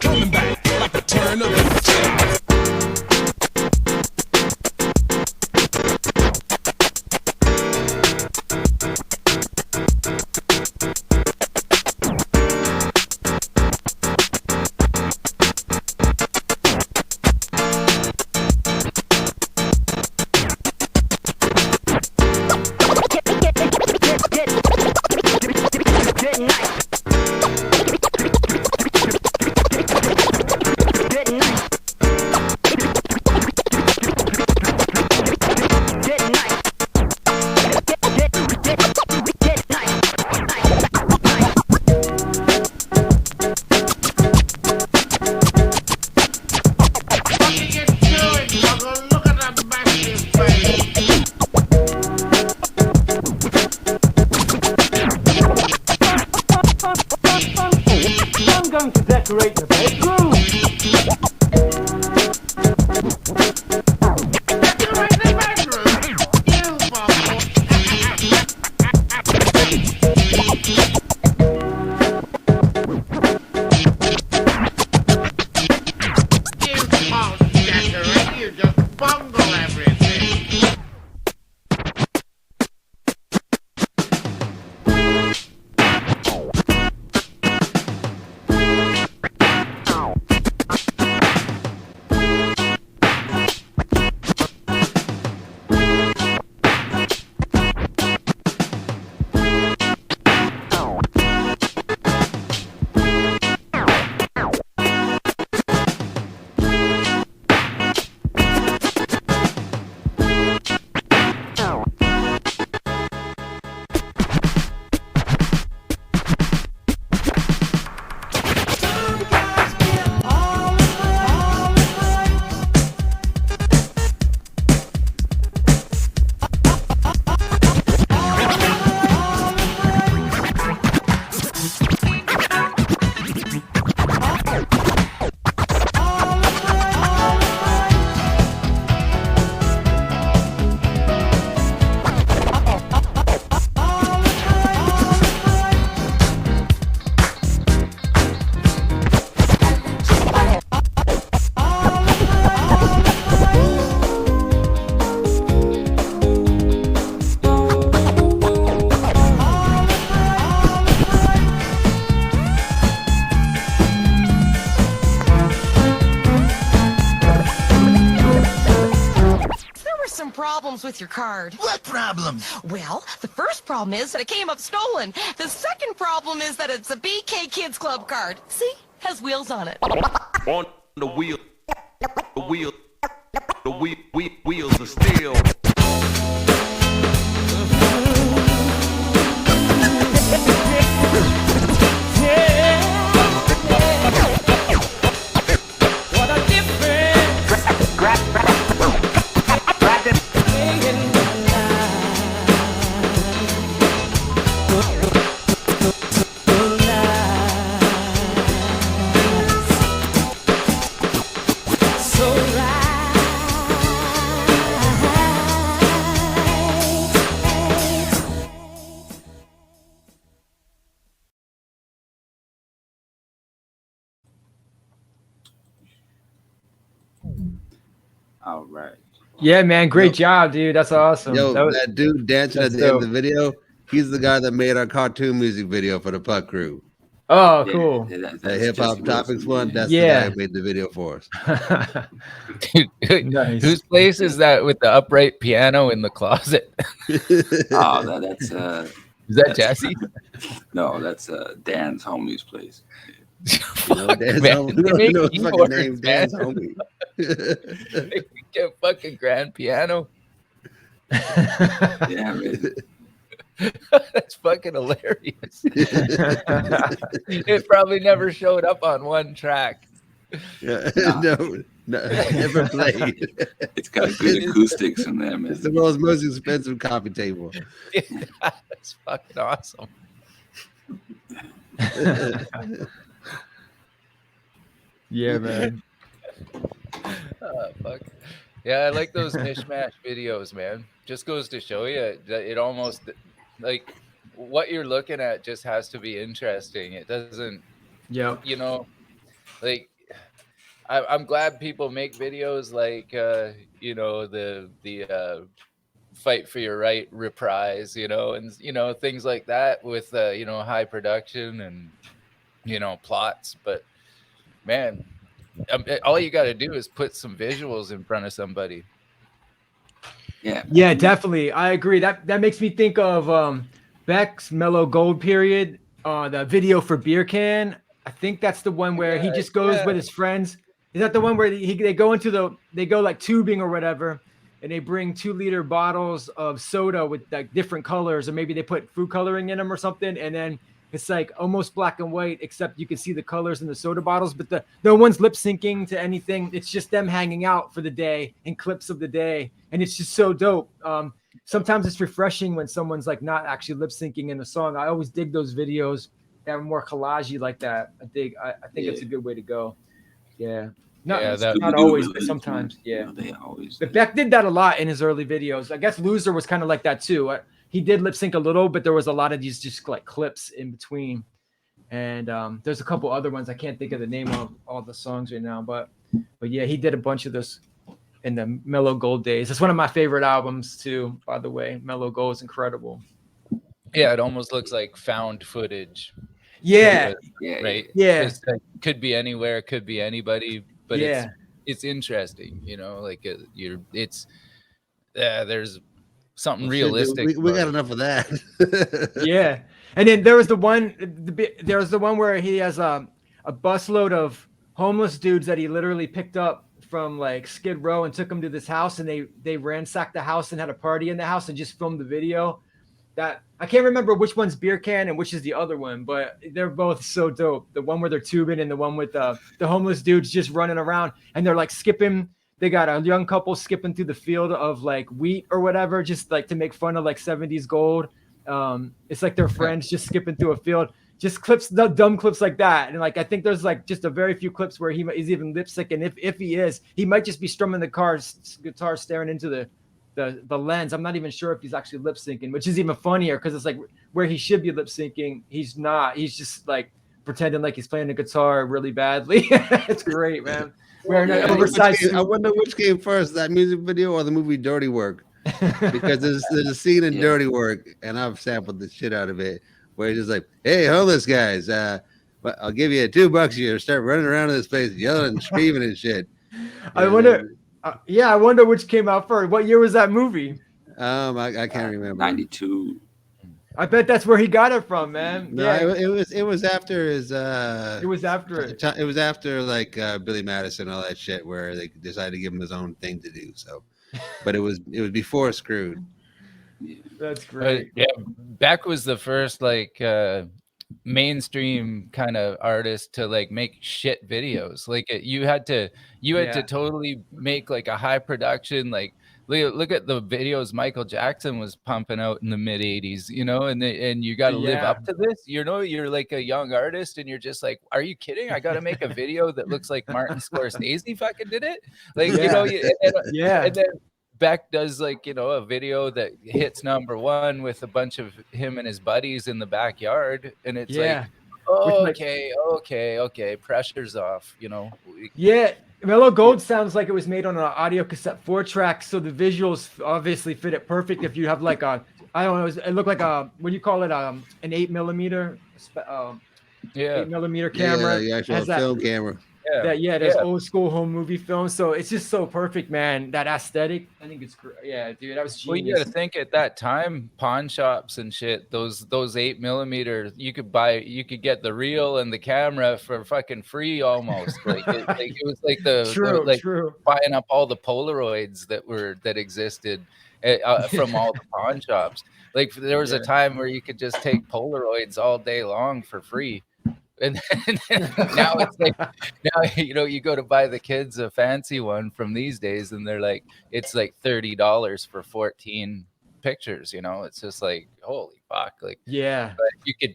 Speaker 15: Coming back like the turn of the
Speaker 16: problems with your card.
Speaker 15: What problems?
Speaker 16: Well, the first problem is that it came up stolen. The second problem is that it's a BK Kids Club card. See? Has wheels on it.
Speaker 14: On the wheel, wheels are still.
Speaker 16: What a difference.
Speaker 1: All right.
Speaker 3: Yeah, man, great job, dude. That's awesome.
Speaker 4: Yo,
Speaker 3: That was-
Speaker 4: that dude dancing at
Speaker 3: that's
Speaker 4: the end of
Speaker 3: dope.
Speaker 4: the video, he's the guy that made our cartoon music video for the Puck Crew.
Speaker 3: Oh, cool.
Speaker 4: The hip hop topics one, that's the
Speaker 3: Yeah.
Speaker 4: guy who made the video for us.
Speaker 3: Nice.
Speaker 5: Whose place is that with the upright piano in the closet?
Speaker 1: Oh, that's
Speaker 5: Is that Jesse?
Speaker 1: No, that's Dan's homie's place.
Speaker 4: Dan's
Speaker 5: Man,
Speaker 4: homie.
Speaker 5: they make
Speaker 4: No, his fucking
Speaker 5: keyboards,
Speaker 4: name,
Speaker 5: man.
Speaker 4: Dan's homie.
Speaker 5: Get fucking grand piano.
Speaker 1: Yeah, man.
Speaker 5: That's fucking hilarious. It probably never showed up on one track.
Speaker 4: Yeah, no, never played.
Speaker 1: It's got good acoustics in there, man.
Speaker 4: It's the world's most expensive coffee table.
Speaker 5: That's fucking awesome.
Speaker 3: Yeah, man.
Speaker 5: Oh, fuck. Yeah, I like those mishmash videos, man. Just goes to show you that it almost like what you're looking at just has to be interesting. It doesn't,
Speaker 3: Yeah.
Speaker 5: you know, like I'm glad people make videos like you know, the fight for your right reprise, you know, and you know, things like that with you know, high production and you know, plots. But man, all you got to do is put some visuals in front of somebody.
Speaker 1: Yeah.
Speaker 3: Yeah, definitely. I agree. That makes me think of Beck's Mellow Gold period, the video for Beer Can. I think that's the one where he just goes with his friends. Is that the one where they go like tubing or whatever, and they bring 2-liter bottles of soda with like different colors, or maybe they put food coloring in them or something, and then it's like almost black and white, except you can see the colors in the soda bottles, but no one's lip syncing to anything. It's just them hanging out for the day and clips of the day. And it's just so dope. Sometimes it's refreshing when someone's like not actually lip syncing in the song. I always dig those videos that are more collagey like that. I think it's a good way to go. Yeah. Not always, but sometimes. Yeah.
Speaker 1: They always.
Speaker 3: But Beck did that a lot in his early videos. I guess Loser was kind of like that too. He did lip sync a little, but there was a lot of these just like clips in between. And there's a couple other ones. I can't think of the name of all the songs right now, but yeah, he did a bunch of this in the Mellow Gold days. It's one of my favorite albums too, by the way. Mellow Gold is incredible.
Speaker 5: Yeah, it almost looks like found footage.
Speaker 3: Yeah.
Speaker 5: Right.
Speaker 3: Yeah.
Speaker 5: It's like, could be anywhere, could be anybody, but
Speaker 3: Yeah.
Speaker 5: it's interesting, you know, like there's something
Speaker 4: Well, shit, dude,
Speaker 5: realistic.
Speaker 4: we got
Speaker 5: about it.
Speaker 4: enough of that.
Speaker 3: Yeah. And then there was the one where he has a busload of homeless dudes that he literally picked up from like Skid Row and took them to this house, and they ransacked the house and had a party in the house and just filmed the video. That I can't remember which one's Beer Can and which is the other one, but they're both so dope. The one where they're tubing and the one with the homeless dudes just running around and they're like skipping. They got a young couple skipping through the field of like wheat or whatever, just like to make fun of like 70s gold. It's like their friends just skipping through a field, just clips, dumb clips like that. And like, I think there's like just a very few clips where he's even lip syncing. If he is, he might just be strumming the guitar, staring into the lens. I'm not even sure if he's actually lip syncing, which is even funnier because it's like where he should be lip syncing, he's not. He's just like pretending like he's playing the guitar really badly. It's great, man. Wearing an oversized suit.
Speaker 4: I wonder which came first, that music video or the movie Dirty Work. Because there's a scene in Dirty Work, and I've sampled the shit out of it, where he's just like, "Hey, homeless guys, I'll give you $2 here. Start running around in this place, yelling and screaming and shit."
Speaker 3: I wonder Yeah, I wonder which came out first. What year was that movie?
Speaker 4: I can't remember.
Speaker 1: 92.
Speaker 3: I bet that's where he got it from, man.
Speaker 4: No,
Speaker 3: Yeah,
Speaker 4: it was after his
Speaker 3: it was after it.
Speaker 4: it was after like Billy Madison and all that shit where they decided to give him his own thing to do. So, but it was before Screwed.
Speaker 3: That's great.
Speaker 5: Yeah, Beck was the first like mainstream kind of artist to like make shit videos. Like you had to totally make like a high production, like look at the videos Michael Jackson was pumping out in the mid 80s, you know, and you got to live up to this, you know. You're like a young artist and you're just like, are you kidding? I got to make a video that looks like Martin Scorsese fucking did it, like you know. And then Beck does like, you know, a video that hits #1 with a bunch of him and his buddies in the backyard, and it's like, oh, okay, pressure's off, you know.
Speaker 3: Yeah, Mellow Gold sounds like it was made on an audio cassette 4-track, so the visuals obviously fit it perfect. If you have like a, I don't know, it looked like a, what do you call it, an 8mm, 8mm camera.
Speaker 4: Yeah, the actual film camera.
Speaker 3: There's old school home movie films, so it's just so perfect, man. That aesthetic, I think it's great. Yeah, dude, that was genius.
Speaker 5: Well, you got to think at that time, pawn shops and shit, those 8mm, you could get the reel and the camera for fucking free almost. Like it was like
Speaker 3: true.
Speaker 5: Buying up all the Polaroids that existed from all the pawn shops. Like there was a time where you could just take Polaroids all day long for free. And now it's like, you know, you go to buy the kids a fancy one from these days and they're like, it's like $30 for 14 pictures, you know. It's just like, holy fuck. Like,
Speaker 3: yeah,
Speaker 5: but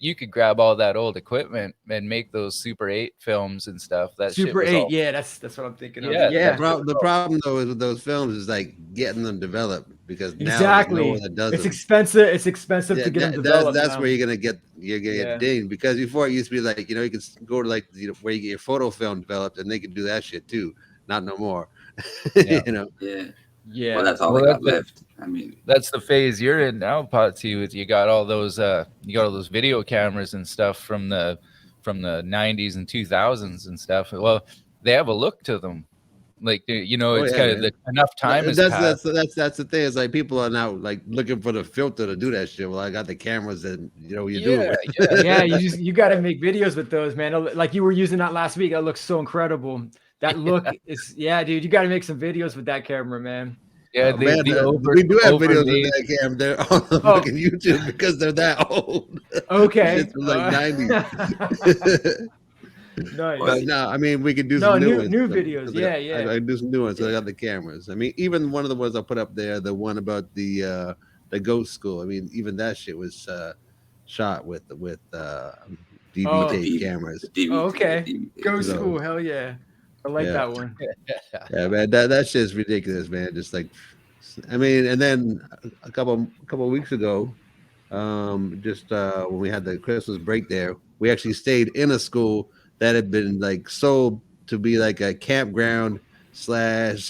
Speaker 5: you could grab all that old equipment and make those Super 8 films and stuff. That
Speaker 3: Super
Speaker 5: shit
Speaker 3: 8, yeah, that's what I'm thinking of.
Speaker 5: Yeah.
Speaker 4: The problem though is with those films is like getting them developed, because now
Speaker 3: exactly
Speaker 4: no one that does
Speaker 3: it's
Speaker 4: them.
Speaker 3: expensive to get them developed.
Speaker 4: That's where you're gonna get dinged, because before it used to be like, you know, you could go to like, you know, where you get your photo film developed and they can do that shit too. Not no more. You know.
Speaker 1: Yeah. Well, that's all they got left. I mean,
Speaker 5: that's the phase you're in now, Patsy. With you got all those video cameras and stuff from the 90s and 2000s and stuff. Well, they have a look to them. Like, you know, it's kind of enough time has passed.
Speaker 4: That's the thing. Is like people are now like looking for the filter to do that shit. Well, I got the cameras and, you know, you do it.
Speaker 3: Yeah, you got to make videos with those, man. Like you were using that last week. That looks so incredible. That look is, dude. You got to make some videos with that camera, man.
Speaker 5: Yeah,
Speaker 4: we do have videos with that camera. They're on fucking YouTube because they're that old.
Speaker 3: Okay,
Speaker 4: it's like 90s.
Speaker 3: Nice.
Speaker 4: But no, I mean, we could do some new ones.
Speaker 3: New videos. Yeah.
Speaker 4: I do some new ones. So I got the cameras. I mean, even one of the ones I put up there, the one about the ghost school. I mean, even that shit was shot with DVD cameras.
Speaker 3: Okay. Ghost school. Hell yeah. I like that one.
Speaker 4: Yeah, man, that shit's ridiculous, man. Just like, I mean, and then a couple of weeks ago, when we had the Christmas break there, we actually stayed in a school that had been like sold to be like a campground /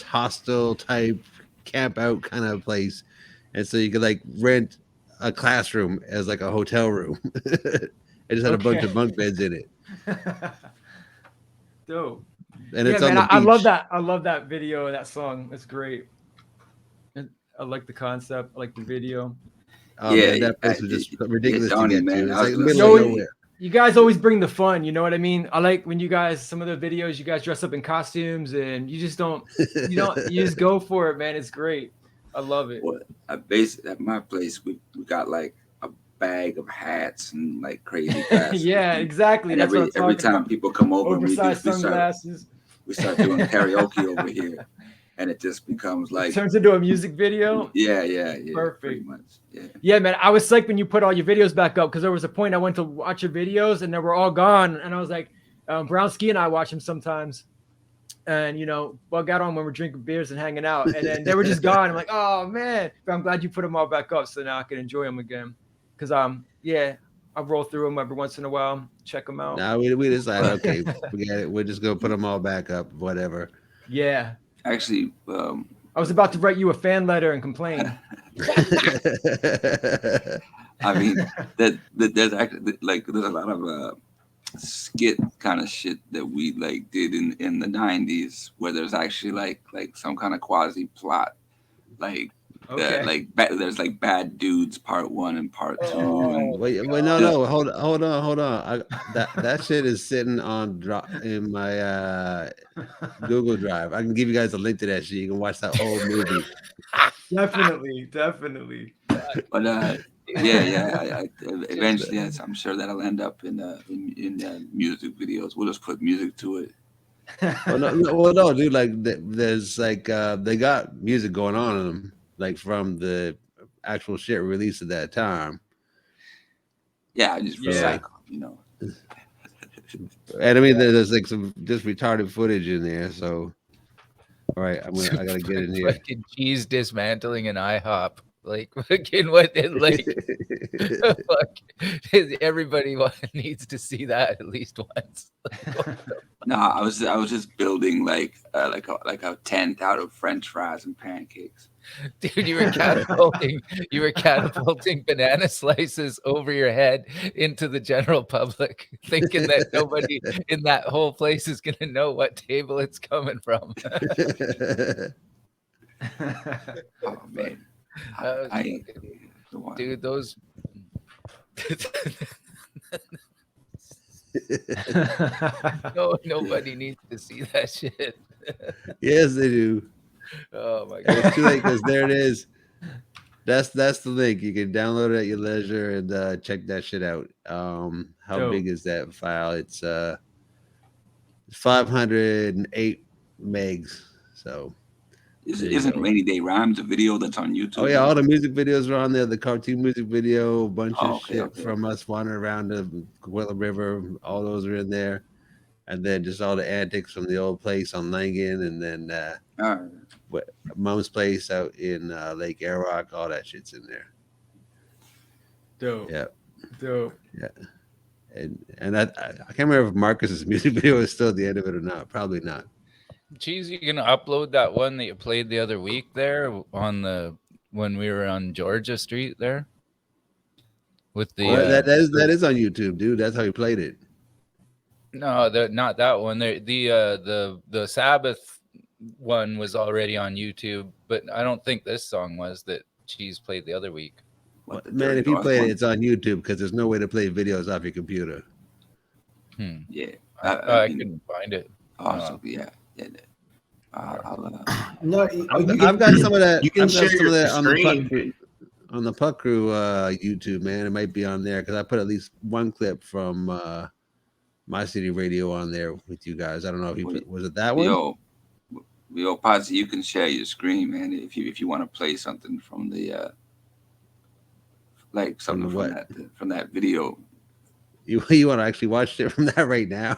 Speaker 4: hostel type camp out kind of place, and so you could like rent a classroom as like a hotel room. It just had a bunch of bunk beds in it.
Speaker 3: Dope.
Speaker 4: And it's on
Speaker 3: man,
Speaker 4: the beach.
Speaker 3: I love that video, that song. It's great. I like the concept. I like the video.
Speaker 4: Oh, man, that place was just ridiculous to get to. It's like middle of nowhere.
Speaker 3: You guys always bring the fun, you know what I mean? I like when you guys, some of the videos, you guys dress up in costumes and you just you just go for it, man. It's great. I love it.
Speaker 1: Well, at my place, we got like a bag of hats and like crazy glasses.
Speaker 3: Yeah, exactly.
Speaker 1: And every time people come over,
Speaker 3: oversized sunglasses.
Speaker 1: We start doing karaoke over here. And it just becomes like,
Speaker 3: it turns into a music video.
Speaker 1: Yeah.
Speaker 3: Perfect.
Speaker 1: Pretty much.
Speaker 3: Yeah, man. I was psyched when you put all your videos back up, because there was a point I went to watch your videos and they were all gone. And I was like, Brownski and I watch them sometimes. And, you know, bug out on when we're drinking beers and hanging out. And then they were just gone. I'm like, oh, man. But I'm glad you put them all back up so now I can enjoy them again. Because, I roll through them every once in a while, check them out.
Speaker 4: Now we decided, okay, forget it. We're just going to put them all back up, whatever.
Speaker 3: Yeah.
Speaker 1: Actually,
Speaker 3: I was about to write you a fan letter and complain.
Speaker 1: I mean, there's actually there's a lot of skit kind of shit that we like did in the 90s, where there's actually like some kind of quasi plot, like there's like Bad Dudes Part 1 and Part 2. And
Speaker 4: Wait, no, hold on. That shit is sitting on in my Google Drive. I can give you guys a link to that shit. You can watch that whole movie.
Speaker 3: Definitely.
Speaker 1: But yeah. Eventually, yes, I'm sure that'll end up in music videos. We'll just put music to it.
Speaker 4: No, dude. Like, there's like they got music going on in them, like from the actual shit released at that time.
Speaker 1: Yeah, I just recycle, you know.
Speaker 4: And I mean, there's like some just retarded footage in there. So, all right, I gotta get in here.
Speaker 5: Fucking cheese dismantling an IHOP. Like fucking what? Like everybody needs to see that at least once.
Speaker 1: No, I was just building like a tent out of French fries and pancakes.
Speaker 5: Dude, you were catapulting banana slices over your head into the general public, thinking that nobody in that whole place is gonna know what table it's coming from.
Speaker 1: Oh man.
Speaker 5: Dude, those nobody needs to see that shit.
Speaker 4: Yes, they do.
Speaker 5: Oh my god,
Speaker 4: it's too late because there it is. That's the link. You can download it at your leisure and check that shit out. How big is that file? It's 508 megs. So
Speaker 1: isn't Rainy Day Rhymes a video that's on YouTube?
Speaker 4: Oh yeah, all the music videos are on there. The cartoon music video, a bunch of shit from us wandering around the Coquitlam River. All those are in there, and then just all the antics from the old place on Langan, and then Mom's place out in Lake Airrock. All that shit's in there.
Speaker 3: Dope.
Speaker 4: Yeah.
Speaker 3: Dope.
Speaker 4: Yeah. And I can't remember if Marcus's music video is still at the end of it or not. Probably not.
Speaker 5: Cheese, you gonna upload that one that you played the other week there on when we were on Georgia Street there? With the
Speaker 4: that is on YouTube, dude. That's how he played it.
Speaker 5: No, not that one. The Sabbath one was already on YouTube, but I don't think this song was that Cheese played the other week.
Speaker 4: Man, if you played it, it's on YouTube because there's no way to play videos off your computer.
Speaker 1: Yeah,
Speaker 5: I couldn't find it.
Speaker 1: Awesome. Yeah.
Speaker 2: No,
Speaker 4: I've got some of that.
Speaker 2: You can share your
Speaker 4: screen on the Puck Crew YouTube, man. It might be on there because I put at least one clip from My City Radio on there with you guys. I don't know if you was it that one.
Speaker 1: Yo, Posse, you can share your screen, man, if you want to play something from the like something from that video.
Speaker 4: You want to actually watch it from that right now?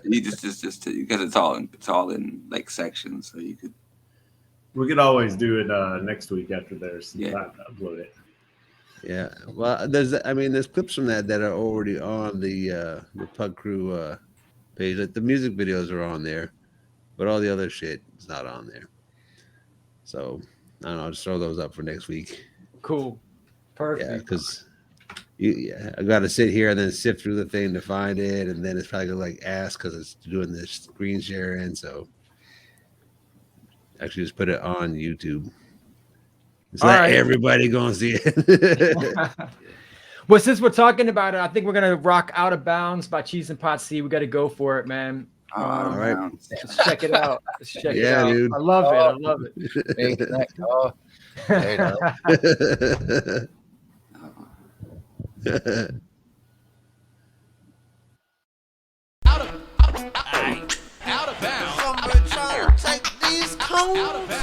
Speaker 1: You just because it's all in like sections, so you could.
Speaker 2: We could always do it next week after there's time to upload it.
Speaker 4: Yeah, well, there's clips from that are already on the Pug Crew page. Like the music videos are on there, but all the other shit is not on there. So I don't know. I'll just throw those up for next week.
Speaker 3: Cool, perfect.
Speaker 4: Yeah, because. I got to sit here and then sift through the thing to find it, and then it's probably gonna like ask because it's doing this screen sharing. So actually, just put it on YouTube. It's not everybody gonna see it.
Speaker 3: Well, since we're talking about it, I think we're gonna rock "Out of Bounds" by Cheese and Pot C. We got to go for it, man.
Speaker 4: All right,
Speaker 3: let's check it out. Let's check it out. Dude. I love it. I love it.
Speaker 5: Make that call.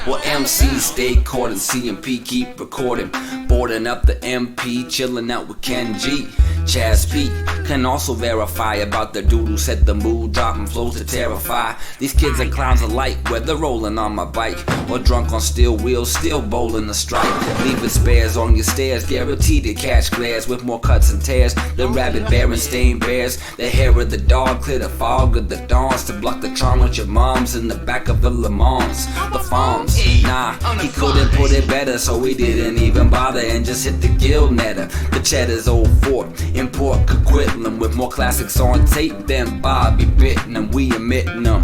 Speaker 6: Well, MCs stay caught and CMP keep recording. Boarding up the MP, chilling out with Ken G. Chaz P can also verify about the dude who set the mood, dropping flows to terrify. These kids are clowns alike, whether rolling on my bike or drunk on steel wheels, still bowling the strike. Leaving spares on your stairs, guaranteed to catch glares with more cuts and tears than rabid bear and stained bears. The hair of the dog clear the fog of the dawns to block the charm with your moms in the back of the Le Mans. the farms. Nah, he couldn't put it better, so he didn't even bother and just hit the guild netter. The Cheddar's old fort, import Coquitlam with more classics on tape than Bobby Bitten, and we emitting them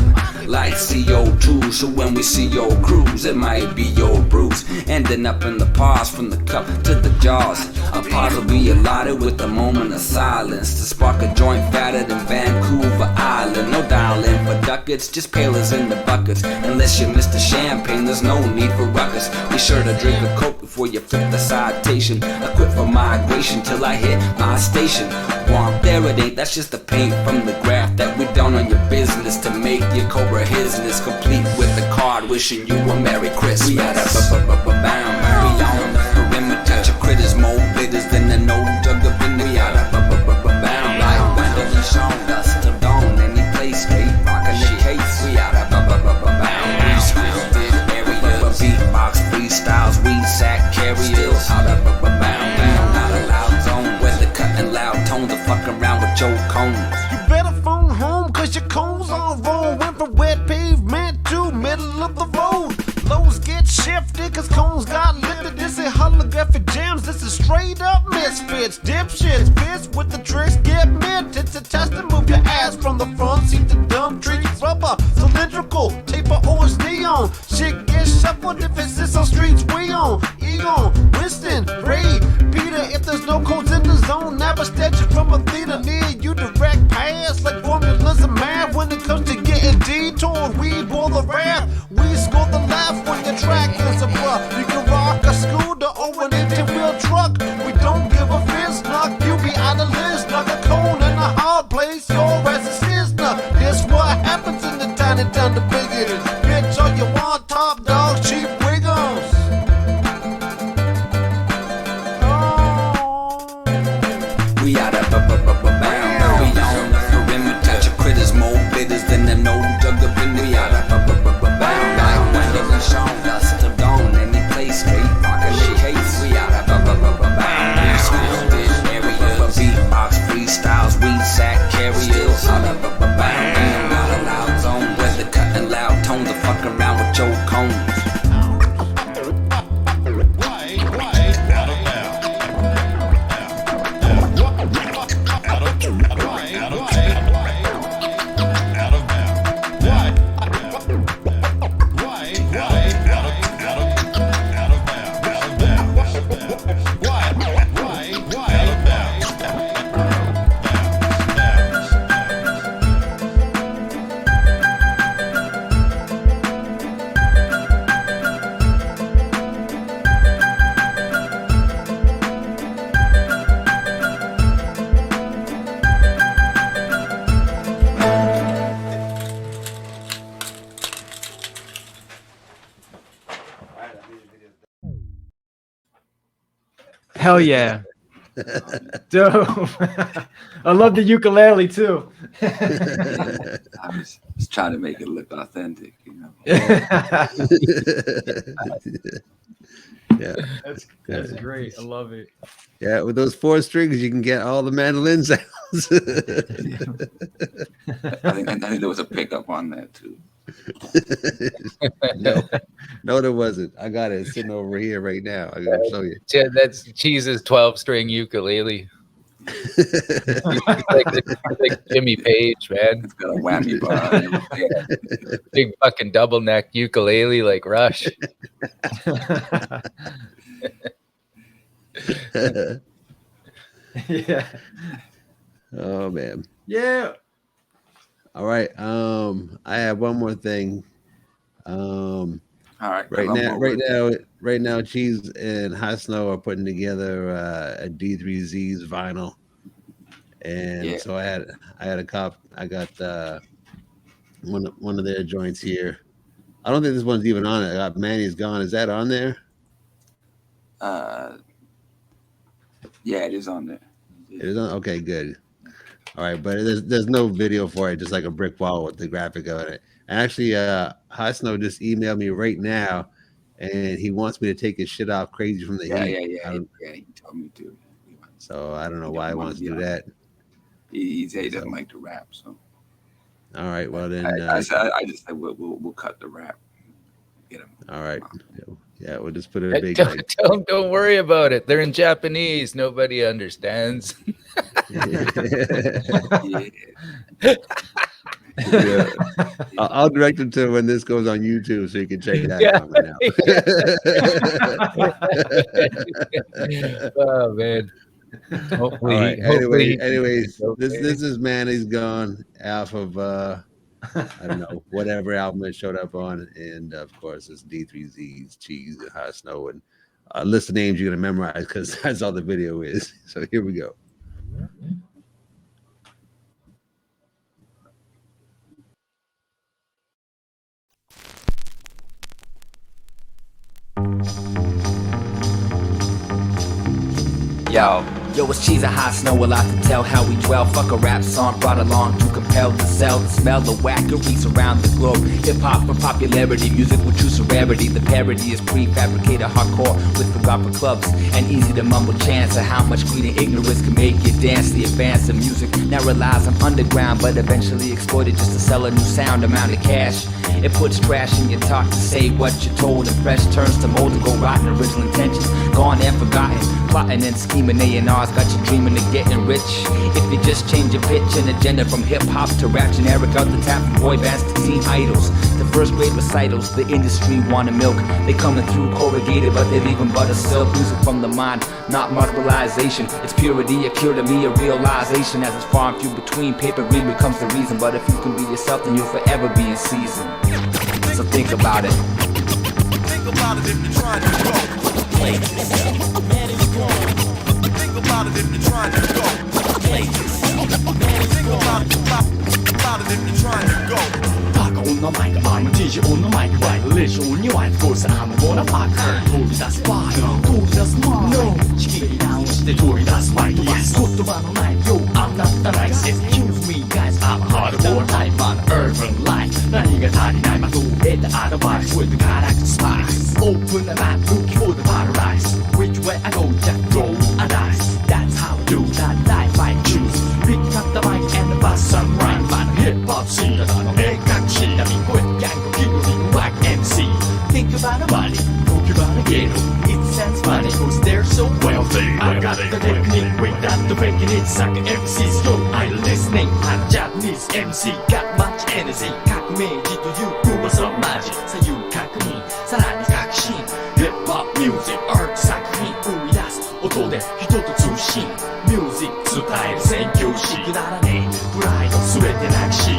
Speaker 6: like CO2. So when we see your cruise, it might be your bruise, ending up in the pause from the cup to the jaws. A pause will be allotted with a moment of silence to spark a joint fatter than Vancouver Island. No dialing for ducats, just pailers in the buckets. Unless you miss the champagne, there's no need for ruckus. Be sure to drink a Coke before you flip the citation. I quit for migration till I hit my station. Want there it ain't, that's just the paint from the graph that we done on your business to make your Cobra business complete with the card wishing you a Merry Christmas. We out of bound, we on the perimeter. Your critters more bitters than an old jug of vinegar. We out of bound, like Wendell and Sean, dust till dawn. Any place straight, rockin' the case. We out of bound, we scripted areas, beatbox freestyles, we sack carriers. Out of bound, not a loud zone where the cutting loud tones are fucking around with your cones.
Speaker 8: You better phone home, cause your cones on roll. Went from wet pavement to middle of the road. Lows get shifted, cause cones got lifted. This is holographic gems, this is straight up misfits. Dipshits, fits with the tricks, get mint. It's a test to move your ass from the front seat to dump trees. Rubber, cylindrical, taper, orange neon. Shit gets shuffled if it sits on streets we on. Egon, Winston, Ray, Peter. If there's no codes in the zone, never statue from a theater near you. Direct pass like formulas of math. When it comes to getting detoured, we boil the wrath. We score the laugh when the track is abrupt. You can rock a scooter or an 18-wheel truck. We don't give a fist, knock you be out of list. Knock a cone in a hard place, your ass is sister. This what happens in the tiny town, the biggest. Bitch, all you want, top dog, cheap wiggles.
Speaker 6: We out of bound, we on the perimeter. Your critters more bitters than an old jug of vinegar. We out of bound, like Wendell and Sean, dust till dawn. Any place straight, rockin' the case. We out of bound, we scripted areas, beatbox freestyles, we sack carriers. Out of bound, not a loud zone where the cutting loud tones are fucking around with your cones.
Speaker 3: Hell yeah. Dope. I love the ukulele too.
Speaker 1: I was trying to make it look authentic, you know.
Speaker 4: Yeah,
Speaker 3: that's great. I love it.
Speaker 4: Yeah, with those 4 strings, you can get all the mandolin sounds.
Speaker 1: I think there was a pickup on that too.
Speaker 4: No, there wasn't. I got it sitting over here right now. I'm gonna show you.
Speaker 5: Yeah, that's Cheese's 12-string ukulele. like Jimmy Page, man.
Speaker 1: It's got a whammy bar. And everything.
Speaker 5: Big fucking double neck ukulele like Rush.
Speaker 3: Yeah.
Speaker 4: Oh man.
Speaker 3: Yeah.
Speaker 4: All right. I have one more thing.
Speaker 1: All right.
Speaker 4: Right now, Cheese and Hot Snow are putting together a D3Z's vinyl, and so I had a cop. I got one of their joints here. I don't think this one's even on it. I got Manny's Gone. Is that on there?
Speaker 1: Yeah, it is on there.
Speaker 4: It is on. Okay, good. All right, but there's no video for it. Just like a brick wall with the graphic of it. And actually, Hot Snow just emailed me right now, and he wants me to take his shit off Crazy from the Heat.
Speaker 1: Yeah. He told me to.
Speaker 4: So I don't know why he wants to do that.
Speaker 1: He doesn't like to rap, so.
Speaker 4: All right, well then.
Speaker 1: I just said we'll cut the rap. Get him.
Speaker 4: All right. Yeah, we'll just put it in big.
Speaker 5: Tell them don't worry about it. They're in Japanese. Nobody understands.
Speaker 4: Yeah. I'll direct him to when this goes on YouTube so you can check that comment out.
Speaker 5: Oh man. Hopefully,
Speaker 4: All right.
Speaker 5: hopefully
Speaker 4: Anyways, this is Man He's Gone off of I don't know, whatever album it showed up on. And of course, it's D3Z's Cheese and Hot Snow. And a list of names you're going to memorize because that's all the video is. So here we go.
Speaker 6: Yo, it's cheese and hot snow, a lot to tell how we dwell. Fuck a rap song brought along to compel to sell. The smell of wackeries around the globe. Hip-hop for popularity, music with true severity. The parody is prefabricated hardcore with the rapper clubs and easy to mumble chants of how much greed and ignorance can make you dance. The advance of music now relies on underground, but eventually exploited just to sell a new sound amount of cash. It puts trash in your talk to say what you're told, and fresh turns to mold and go rotten. Original intentions gone and forgotten. Plotting and scheming, A&R's got you dreaming of getting rich. If you just change your pitch and agenda from hip-hop to rap, generic out the tap from boy bands to teen idols. The first grade recitals, the industry wanna milk. They coming through corrugated, but they leaving butter silk. Music from the mind, not marginalization. It's purity, a cure to me, a realization. As it's far and few between, paper greed becomes the reason. But if you can be yourself, then you'll forever be in season. So think about it.
Speaker 14: Think about it if you're trying to go. Play yourself, man, it's gone. Think about it if you're trying to go. Play yourself, man, it's gone. Think about it if you're trying to go.
Speaker 17: Fuck on the mic, I'm a DJ on the mic. Violation on your wife, course I'm gonna fuck her. 取り出すファイル、取り出すマイク。仕切り直して取り出すマイク。言葉のない Yo, I'm not the nice. Excuse me guys, I'm a hardcore type on urban life. 何が足りないまとめたアドバイス with the character spice. Open the map, looking for the paradise. Which way I go, just roll a dice. That's how I do that life I choose. Pick up the mic and the bass and rhyme. Man, hip-hop scene, ただの明確しなみ声ギャング気分に like MC. Think about the money, talk about the ghetto. It sounds funny cause they're so wealthy. I got the technique without the faking it. Suck MCs, go idle listening. I'm Japanese MC, got much energy. 革命児という噂マジ左右確認さらに確信 Hip-hop music art 作品生み出す音で人と通信 Music 伝える宣教師くだらねえプライド全てなくし全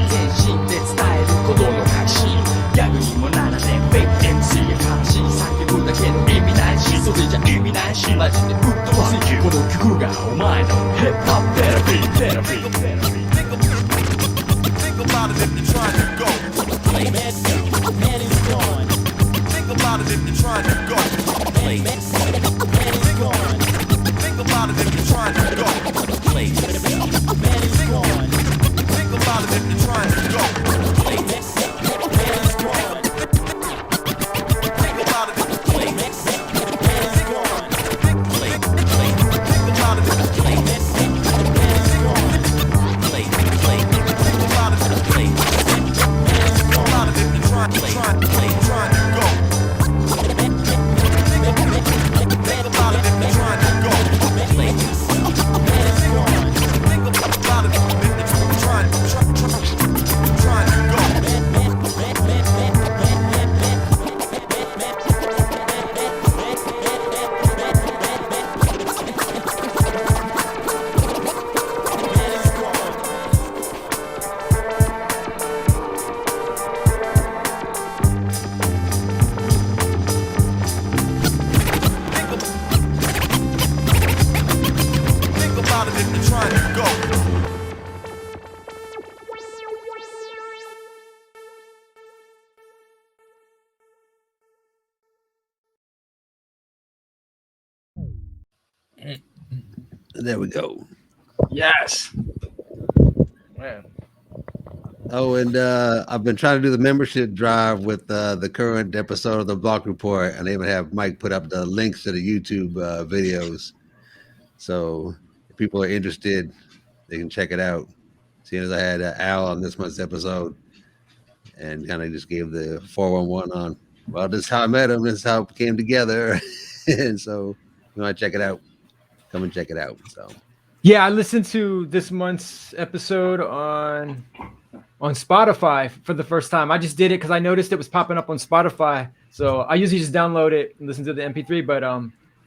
Speaker 17: 身で伝えることの確信ギャグにもならねえ Fake MC が悲しい叫ぶだけの意味ないしそれじゃ意味ないしマジでぶっ飛ばすこの曲がお前の Hip-hop therapy
Speaker 14: Think about it if you're trying to go. Play yourself, man, it's gone. Think about it if you're trying to go. Play yourself, man, it's gone. Think about it if you're trying to go. Play yourself, man, it's gone. Think about it if you're trying to go. Play yourself, man, it's gone. Think about it if you're play yourself, man, it's gone. Think about it if you're play yourself, man, it's gone. Play. Think about it if you're play. Think about it if you're trying to go. Think about it if you're trying to go. Play yourself, man, it's gone. Think about it if you're trying to go. Think about it if you're trying to go.
Speaker 4: There we go.
Speaker 2: Yes.
Speaker 5: Man.
Speaker 4: Oh, and I've been trying to do the membership drive with the current episode of the Bloc Report, and they even have Mike put up the links to the YouTube videos. So if people are interested, they can check it out. Seeing as I had Al on this month's episode, and kind of just gave the 411 Well, this is how I met him. This is how it came together. And so you want to check it out, come and check it out. So
Speaker 3: Yeah, I listened to this month's episode on Spotify for the first time. I just did it because I noticed it was popping up on Spotify. So I usually just download it and listen to the MP3. But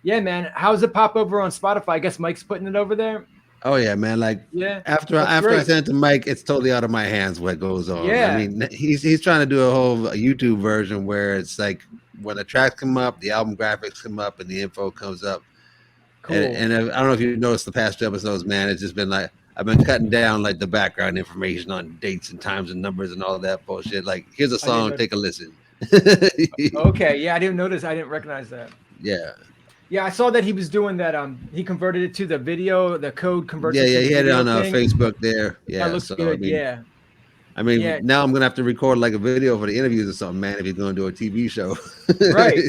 Speaker 3: yeah, man, how's it pop over on Spotify? I guess Mike's putting it over there.
Speaker 4: oh yeah, man. Like
Speaker 3: Yeah,
Speaker 4: after
Speaker 3: that's
Speaker 4: I
Speaker 3: great.
Speaker 4: sent it to Mike, it's totally out of my hands what goes on.
Speaker 3: Yeah.
Speaker 4: I mean, he's trying to do a whole YouTube version where it's like when the tracks come up, the album graphics come up, and the info comes up.
Speaker 3: Cool.
Speaker 4: And I don't know if you've noticed the past 2 episodes, man. It's just been like I've been cutting down like the background information on dates and times and numbers and all that bullshit. Like, here's a song, take a listen.
Speaker 3: Okay, yeah, I didn't notice. I didn't recognize that.
Speaker 4: Yeah.
Speaker 3: Yeah, I saw that he was doing that. He converted it to the video, the code converted.
Speaker 4: Yeah,
Speaker 3: to
Speaker 4: yeah,
Speaker 3: the
Speaker 4: he had it
Speaker 3: video
Speaker 4: on
Speaker 3: thing.
Speaker 4: Facebook there. Yeah,
Speaker 3: That looks
Speaker 4: so,
Speaker 3: good.
Speaker 4: I mean,
Speaker 3: Yeah.
Speaker 4: I mean,
Speaker 3: Yeah.
Speaker 4: now I'm gonna have to record like a video for the interviews or something, man. If you're gonna do a TV show,
Speaker 3: Right.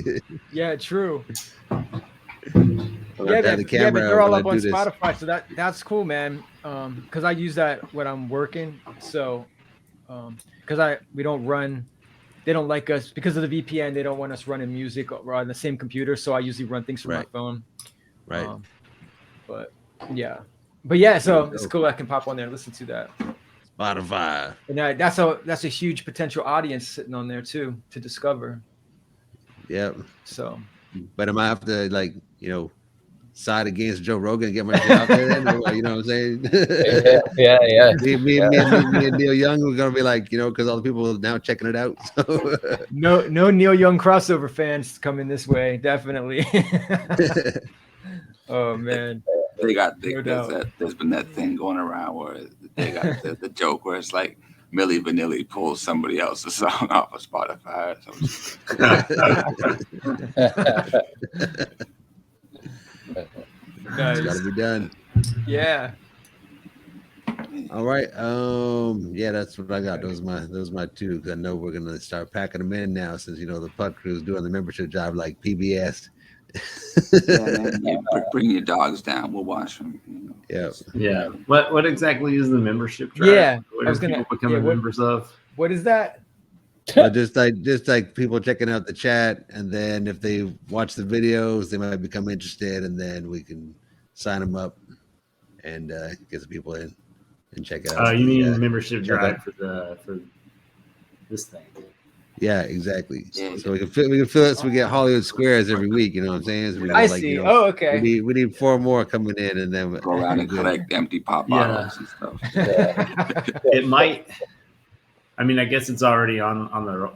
Speaker 3: Yeah, true. Yeah,
Speaker 4: the
Speaker 3: but
Speaker 4: camera
Speaker 3: they're all
Speaker 4: when I
Speaker 3: up
Speaker 4: do
Speaker 3: on
Speaker 4: this.
Speaker 3: Spotify, so that's cool, man. Because I use that when I'm working. So, because we don't run, they don't like us because of the VPN. They don't want us running music on the same computer. So I usually run things from my phone.
Speaker 4: Right.
Speaker 3: But yeah, so it's cool. I can pop on there and listen to that.
Speaker 4: Spotify.
Speaker 3: And that's a huge potential audience sitting on there too to discover.
Speaker 4: Yep.
Speaker 3: So,
Speaker 4: but am I have to like side against Joe Rogan and get my shit out there? Then? You know what I'm saying?
Speaker 5: Yeah.
Speaker 4: Me and Neil Young we're gonna be like, because all the people are now checking it out. So.
Speaker 3: No Neil Young crossover fans coming this way, definitely. Oh man,
Speaker 1: there's been that thing going around where they got the joke where it's like Milli Vanilli pulls somebody else's song off of Spotify or something.
Speaker 4: It's got to be done.
Speaker 3: Yeah.
Speaker 4: All right. Yeah, that's what I got. Those my two. Because I know we're gonna start packing them in now, since the Puck Crew's doing the membership job like PBS.
Speaker 1: Bring your dogs down. We'll watch them.
Speaker 2: Yeah. What exactly is the membership drive?
Speaker 3: Yeah,
Speaker 2: What
Speaker 3: I was
Speaker 2: are people
Speaker 3: gonna
Speaker 2: becoming members of?
Speaker 3: What is that?
Speaker 4: Just like people checking out the chat, and then if they watch the videos, they might become interested, and then we can sign them up and get the people in and check it out.
Speaker 2: You mean membership drive for this thing?
Speaker 4: Yeah, exactly. So we can fill it so we get Hollywood Squares every week. You know what I'm saying? So we
Speaker 3: I
Speaker 4: get,
Speaker 3: see. Oh, okay.
Speaker 4: We need 4 more coming in, and then
Speaker 1: Go around and collect empty pop bottles and stuff.
Speaker 2: It might. I mean, I guess it's already on the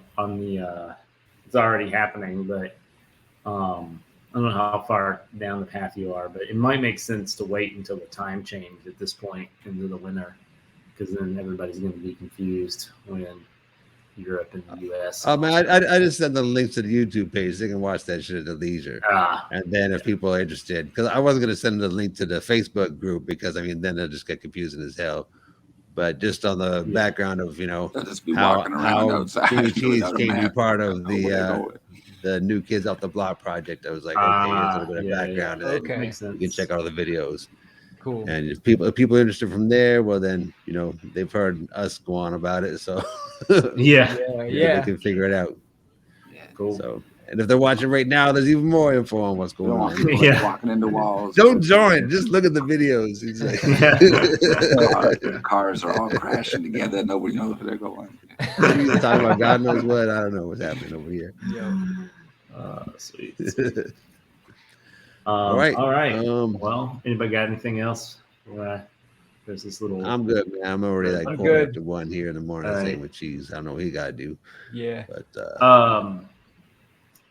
Speaker 2: it's already happening, but I don't know how far down the path you are, but it might make sense to wait until the time change at this point into the winter, because then everybody's going to be confused when Europe and the US.
Speaker 4: Man, I just send the links to the YouTube page. They can watch that shit at their leisure. And then if people are interested, because I wasn't going to send the link to the Facebook group, because then they'll just get confusing as hell. But just on the background of how Jimmy Cheese came to be part of the New Kids Off the Block project, I was like, okay, here's a little bit of background. And
Speaker 3: Okay.
Speaker 2: Makes sense.
Speaker 4: You can check out the videos.
Speaker 3: Cool.
Speaker 4: And if people are interested from there, well then they've heard us go on about it, so
Speaker 2: yeah,
Speaker 4: they can figure it out. Cool. So, and if they're watching right now, there's even more info on what's going on.
Speaker 1: Walking into walls.
Speaker 4: Don't join. Just look at the videos. It's like,
Speaker 1: cars are all crashing together. Nobody knows where they're going.
Speaker 4: He's talking about God knows what. I don't know what's happening over here.
Speaker 2: Sweet.
Speaker 4: All right.
Speaker 2: Well, anybody got anything else? There's this little.
Speaker 4: I'm good, man. I'm already like
Speaker 3: I'm
Speaker 4: pulling
Speaker 3: good.
Speaker 4: up to 1 here in the morning.
Speaker 2: All right.
Speaker 4: Same with Cheese. I don't know what he got to do.
Speaker 3: Yeah.
Speaker 4: But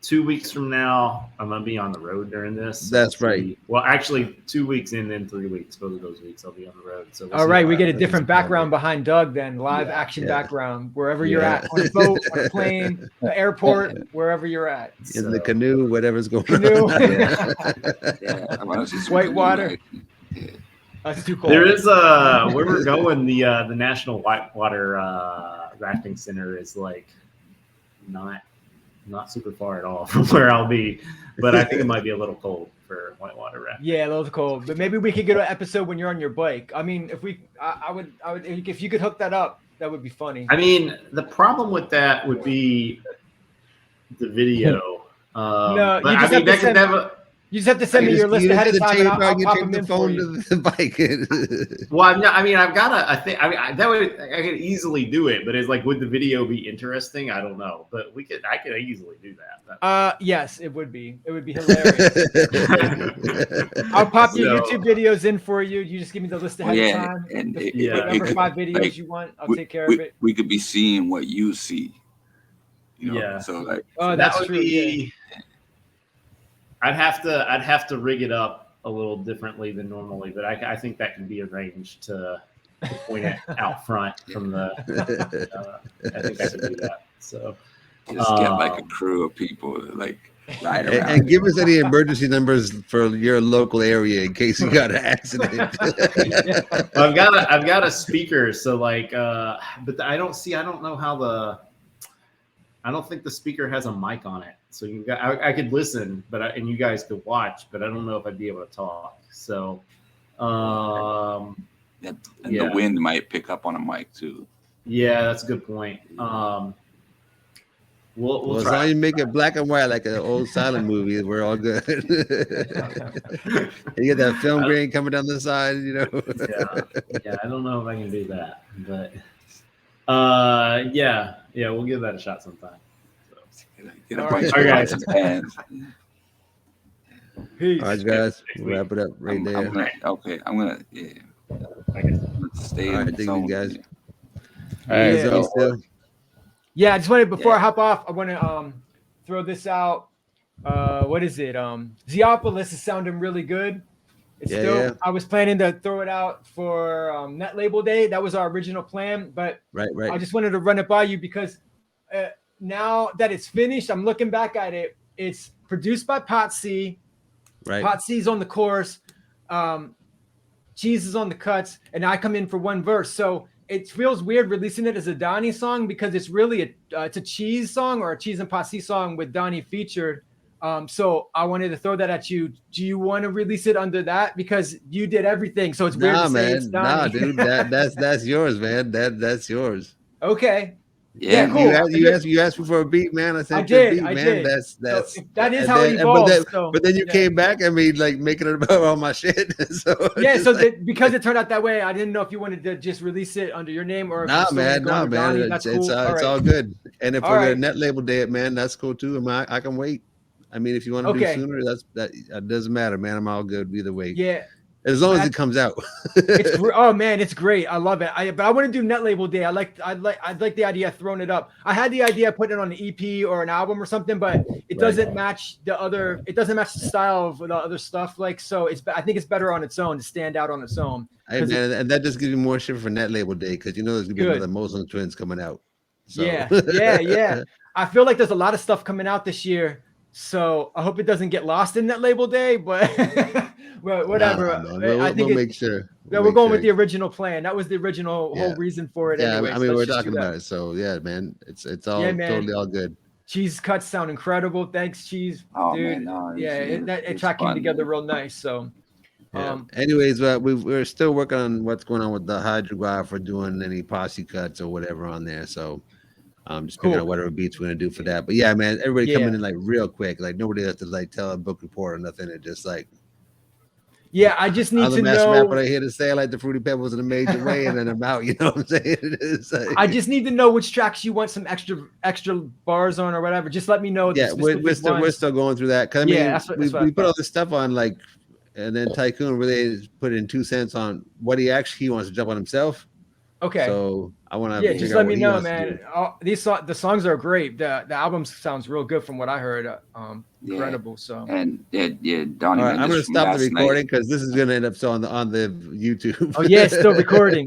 Speaker 2: 2 weeks from now, I'm gonna be on the road during this. So
Speaker 4: That's right.
Speaker 2: Well, actually, 2 weeks in, then 3 weeks. Both of those weeks, I'll be on the road. So
Speaker 3: All right, we get a different background behind Doug then, live action background, wherever you're at, on a boat, on a plane, the airport, wherever you're at.
Speaker 4: in the canoe, whatever's going
Speaker 3: Canoe.
Speaker 4: on.
Speaker 3: Whitewater. That's too cold.
Speaker 2: There is where we're going. The National Whitewater Rafting Center is like not super far at all from where I'll be, but I think it might be a little cold for whitewater rafting.
Speaker 3: Yeah, a little cold, but maybe we could get an episode when you're on your bike. I mean, I would, if you could hook that up, that would be funny.
Speaker 2: I mean, the problem with that would be the video.
Speaker 3: No,
Speaker 2: but
Speaker 3: you
Speaker 2: I
Speaker 3: just
Speaker 2: mean,
Speaker 3: have to
Speaker 2: that could
Speaker 3: send.
Speaker 2: never.
Speaker 3: You just have to send me your list
Speaker 4: You
Speaker 3: ahead
Speaker 4: just
Speaker 3: of
Speaker 4: do the
Speaker 3: time, and
Speaker 4: tape,
Speaker 3: I'll
Speaker 4: you
Speaker 3: pop
Speaker 4: tape
Speaker 3: them
Speaker 4: the
Speaker 3: in for
Speaker 4: phone
Speaker 3: you.
Speaker 4: to the bike.
Speaker 2: Well, I mean, I've got to. I think. I mean, that would. I could easily do it, but it's like, would the video be interesting? I don't know, but we could. I could easily do that.
Speaker 3: Yes, it would be. It would be hilarious. I'll pop your YouTube videos in for you. You just give me the list ahead of time.
Speaker 1: And
Speaker 3: Whatever 5 videos you want, I'll take care of it.
Speaker 1: We could be seeing what you see. You know?
Speaker 2: Yeah.
Speaker 1: So like,
Speaker 3: that's
Speaker 2: that would
Speaker 3: true.
Speaker 2: be. Yeah. I'd have to rig it up a little differently than normally, but I think that can be arranged to point it out front from the. I think I can do that. So
Speaker 1: just get like a crew of people like ride around.
Speaker 4: And give us any emergency numbers for your local area in case you got an accident.
Speaker 2: Well, I've got a speaker, so like, but I don't know how I don't think the speaker has a mic on it. So I could listen, and you guys could watch, but I don't know if I'd be able to talk. So,
Speaker 1: the wind might pick up on a mic too.
Speaker 2: Yeah, that's a good point. We'll
Speaker 4: as
Speaker 2: try.
Speaker 4: long as you make it black and white like an old silent movie, we're all good. You get that film grain coming down the side, you know.
Speaker 2: Yeah, I don't know if I can do that, but yeah, we'll give that a shot sometime.
Speaker 1: Get a bunch of guys and fans.
Speaker 2: Peace.
Speaker 4: All right, guys, we'll wrap it up right there.
Speaker 1: I'm gonna stay.
Speaker 4: All right, thank you, guys.
Speaker 3: All right, yeah, I just wanted before I hop off, I want to throw this out. What is it? Zeopolis is sounding really good. It's I was planning to throw it out for Net Label Day. That was our original plan, but
Speaker 4: right.
Speaker 3: I just wanted to run it by you because now that it's finished, I'm looking back at it. It's produced by Pot C.
Speaker 4: Right.
Speaker 3: Pot C's on the chorus. Cheese is on the cuts, and I come in for one verse. So it feels weird releasing it as a Donnie song because it's really it's a Cheese song or a Cheese and Pot C song with Donnie featured. So I wanted to throw that at you. Do you want to release it under that because you did everything? So it's weird to say it's Donnie.
Speaker 4: Dude, that's yours, man. That's yours.
Speaker 3: Okay.
Speaker 1: Yeah,
Speaker 3: cool.
Speaker 4: You asked me for a beat, man. I said
Speaker 3: I did.
Speaker 4: man. That's
Speaker 3: so that is how it evolves.
Speaker 4: But then you came back. I mean, like making it about all my shit. So
Speaker 3: because it turned out that way, I didn't know if you wanted to just release it under your name or if
Speaker 4: man.
Speaker 3: Donnie, that's cool.
Speaker 4: It's all good. And if we're gonna Net Label Day it, man, that's cool too. I can wait. I mean, if you want to do sooner, that doesn't matter, man. I'm all good either way.
Speaker 3: Yeah.
Speaker 4: As long as it comes out.
Speaker 3: It's great. I love it. But I want to do Net Label Day. I'd like the idea of throwing it up. I had the idea of putting it on an EP or an album or something, but it doesn't match it doesn't match the style of the other stuff. Like, so I think it's better on its own to stand out on its own.
Speaker 4: Hey, man, and that just gives you more shit for Net Label Day because you know there's gonna be another Muslim Twins coming out. So.
Speaker 3: Yeah. I feel like there's a lot of stuff coming out this year. So I hope it doesn't get lost in Net Label Day, but whatever.
Speaker 4: We'll make sure.
Speaker 3: We're going with the original plan. That was the original whole reason for it.
Speaker 4: Yeah,
Speaker 3: anyway,
Speaker 4: I mean, we're talking about it. So yeah, man, it's all totally all good.
Speaker 3: Cheese cuts sound incredible. Thanks, Cheese.
Speaker 1: Oh,
Speaker 3: dude.
Speaker 1: Man, no,
Speaker 3: that track came together real nice. So.
Speaker 4: Anyways, we're still working on what's going on with the Hydrograph for doing any posse cuts or whatever on there. So. Just picking out whatever beats we're gonna do for that. But yeah, man, everybody coming in like real quick. Like nobody has to like tell a book report or nothing. It just like
Speaker 3: I just need to know
Speaker 4: what I hear to say like the Fruity Pebbles in a major way, and then I'm out. You know what I'm saying? Like,
Speaker 3: I just need to know which tracks you want some extra bars on or whatever. Just let me know.
Speaker 4: Yeah, we're still going through that. Cause I mean, we put all this stuff on like, and then Tycoon really put in 2 cents on what he wants to jump on himself.
Speaker 3: Okay.
Speaker 4: So I want to
Speaker 3: just let me know, man. The songs are great. The album sounds real good from what I heard. Incredible. So
Speaker 1: and Donnie.
Speaker 4: Right, I'm gonna stop the recording because this is gonna end up on the YouTube.
Speaker 3: Oh yeah, it's still recording.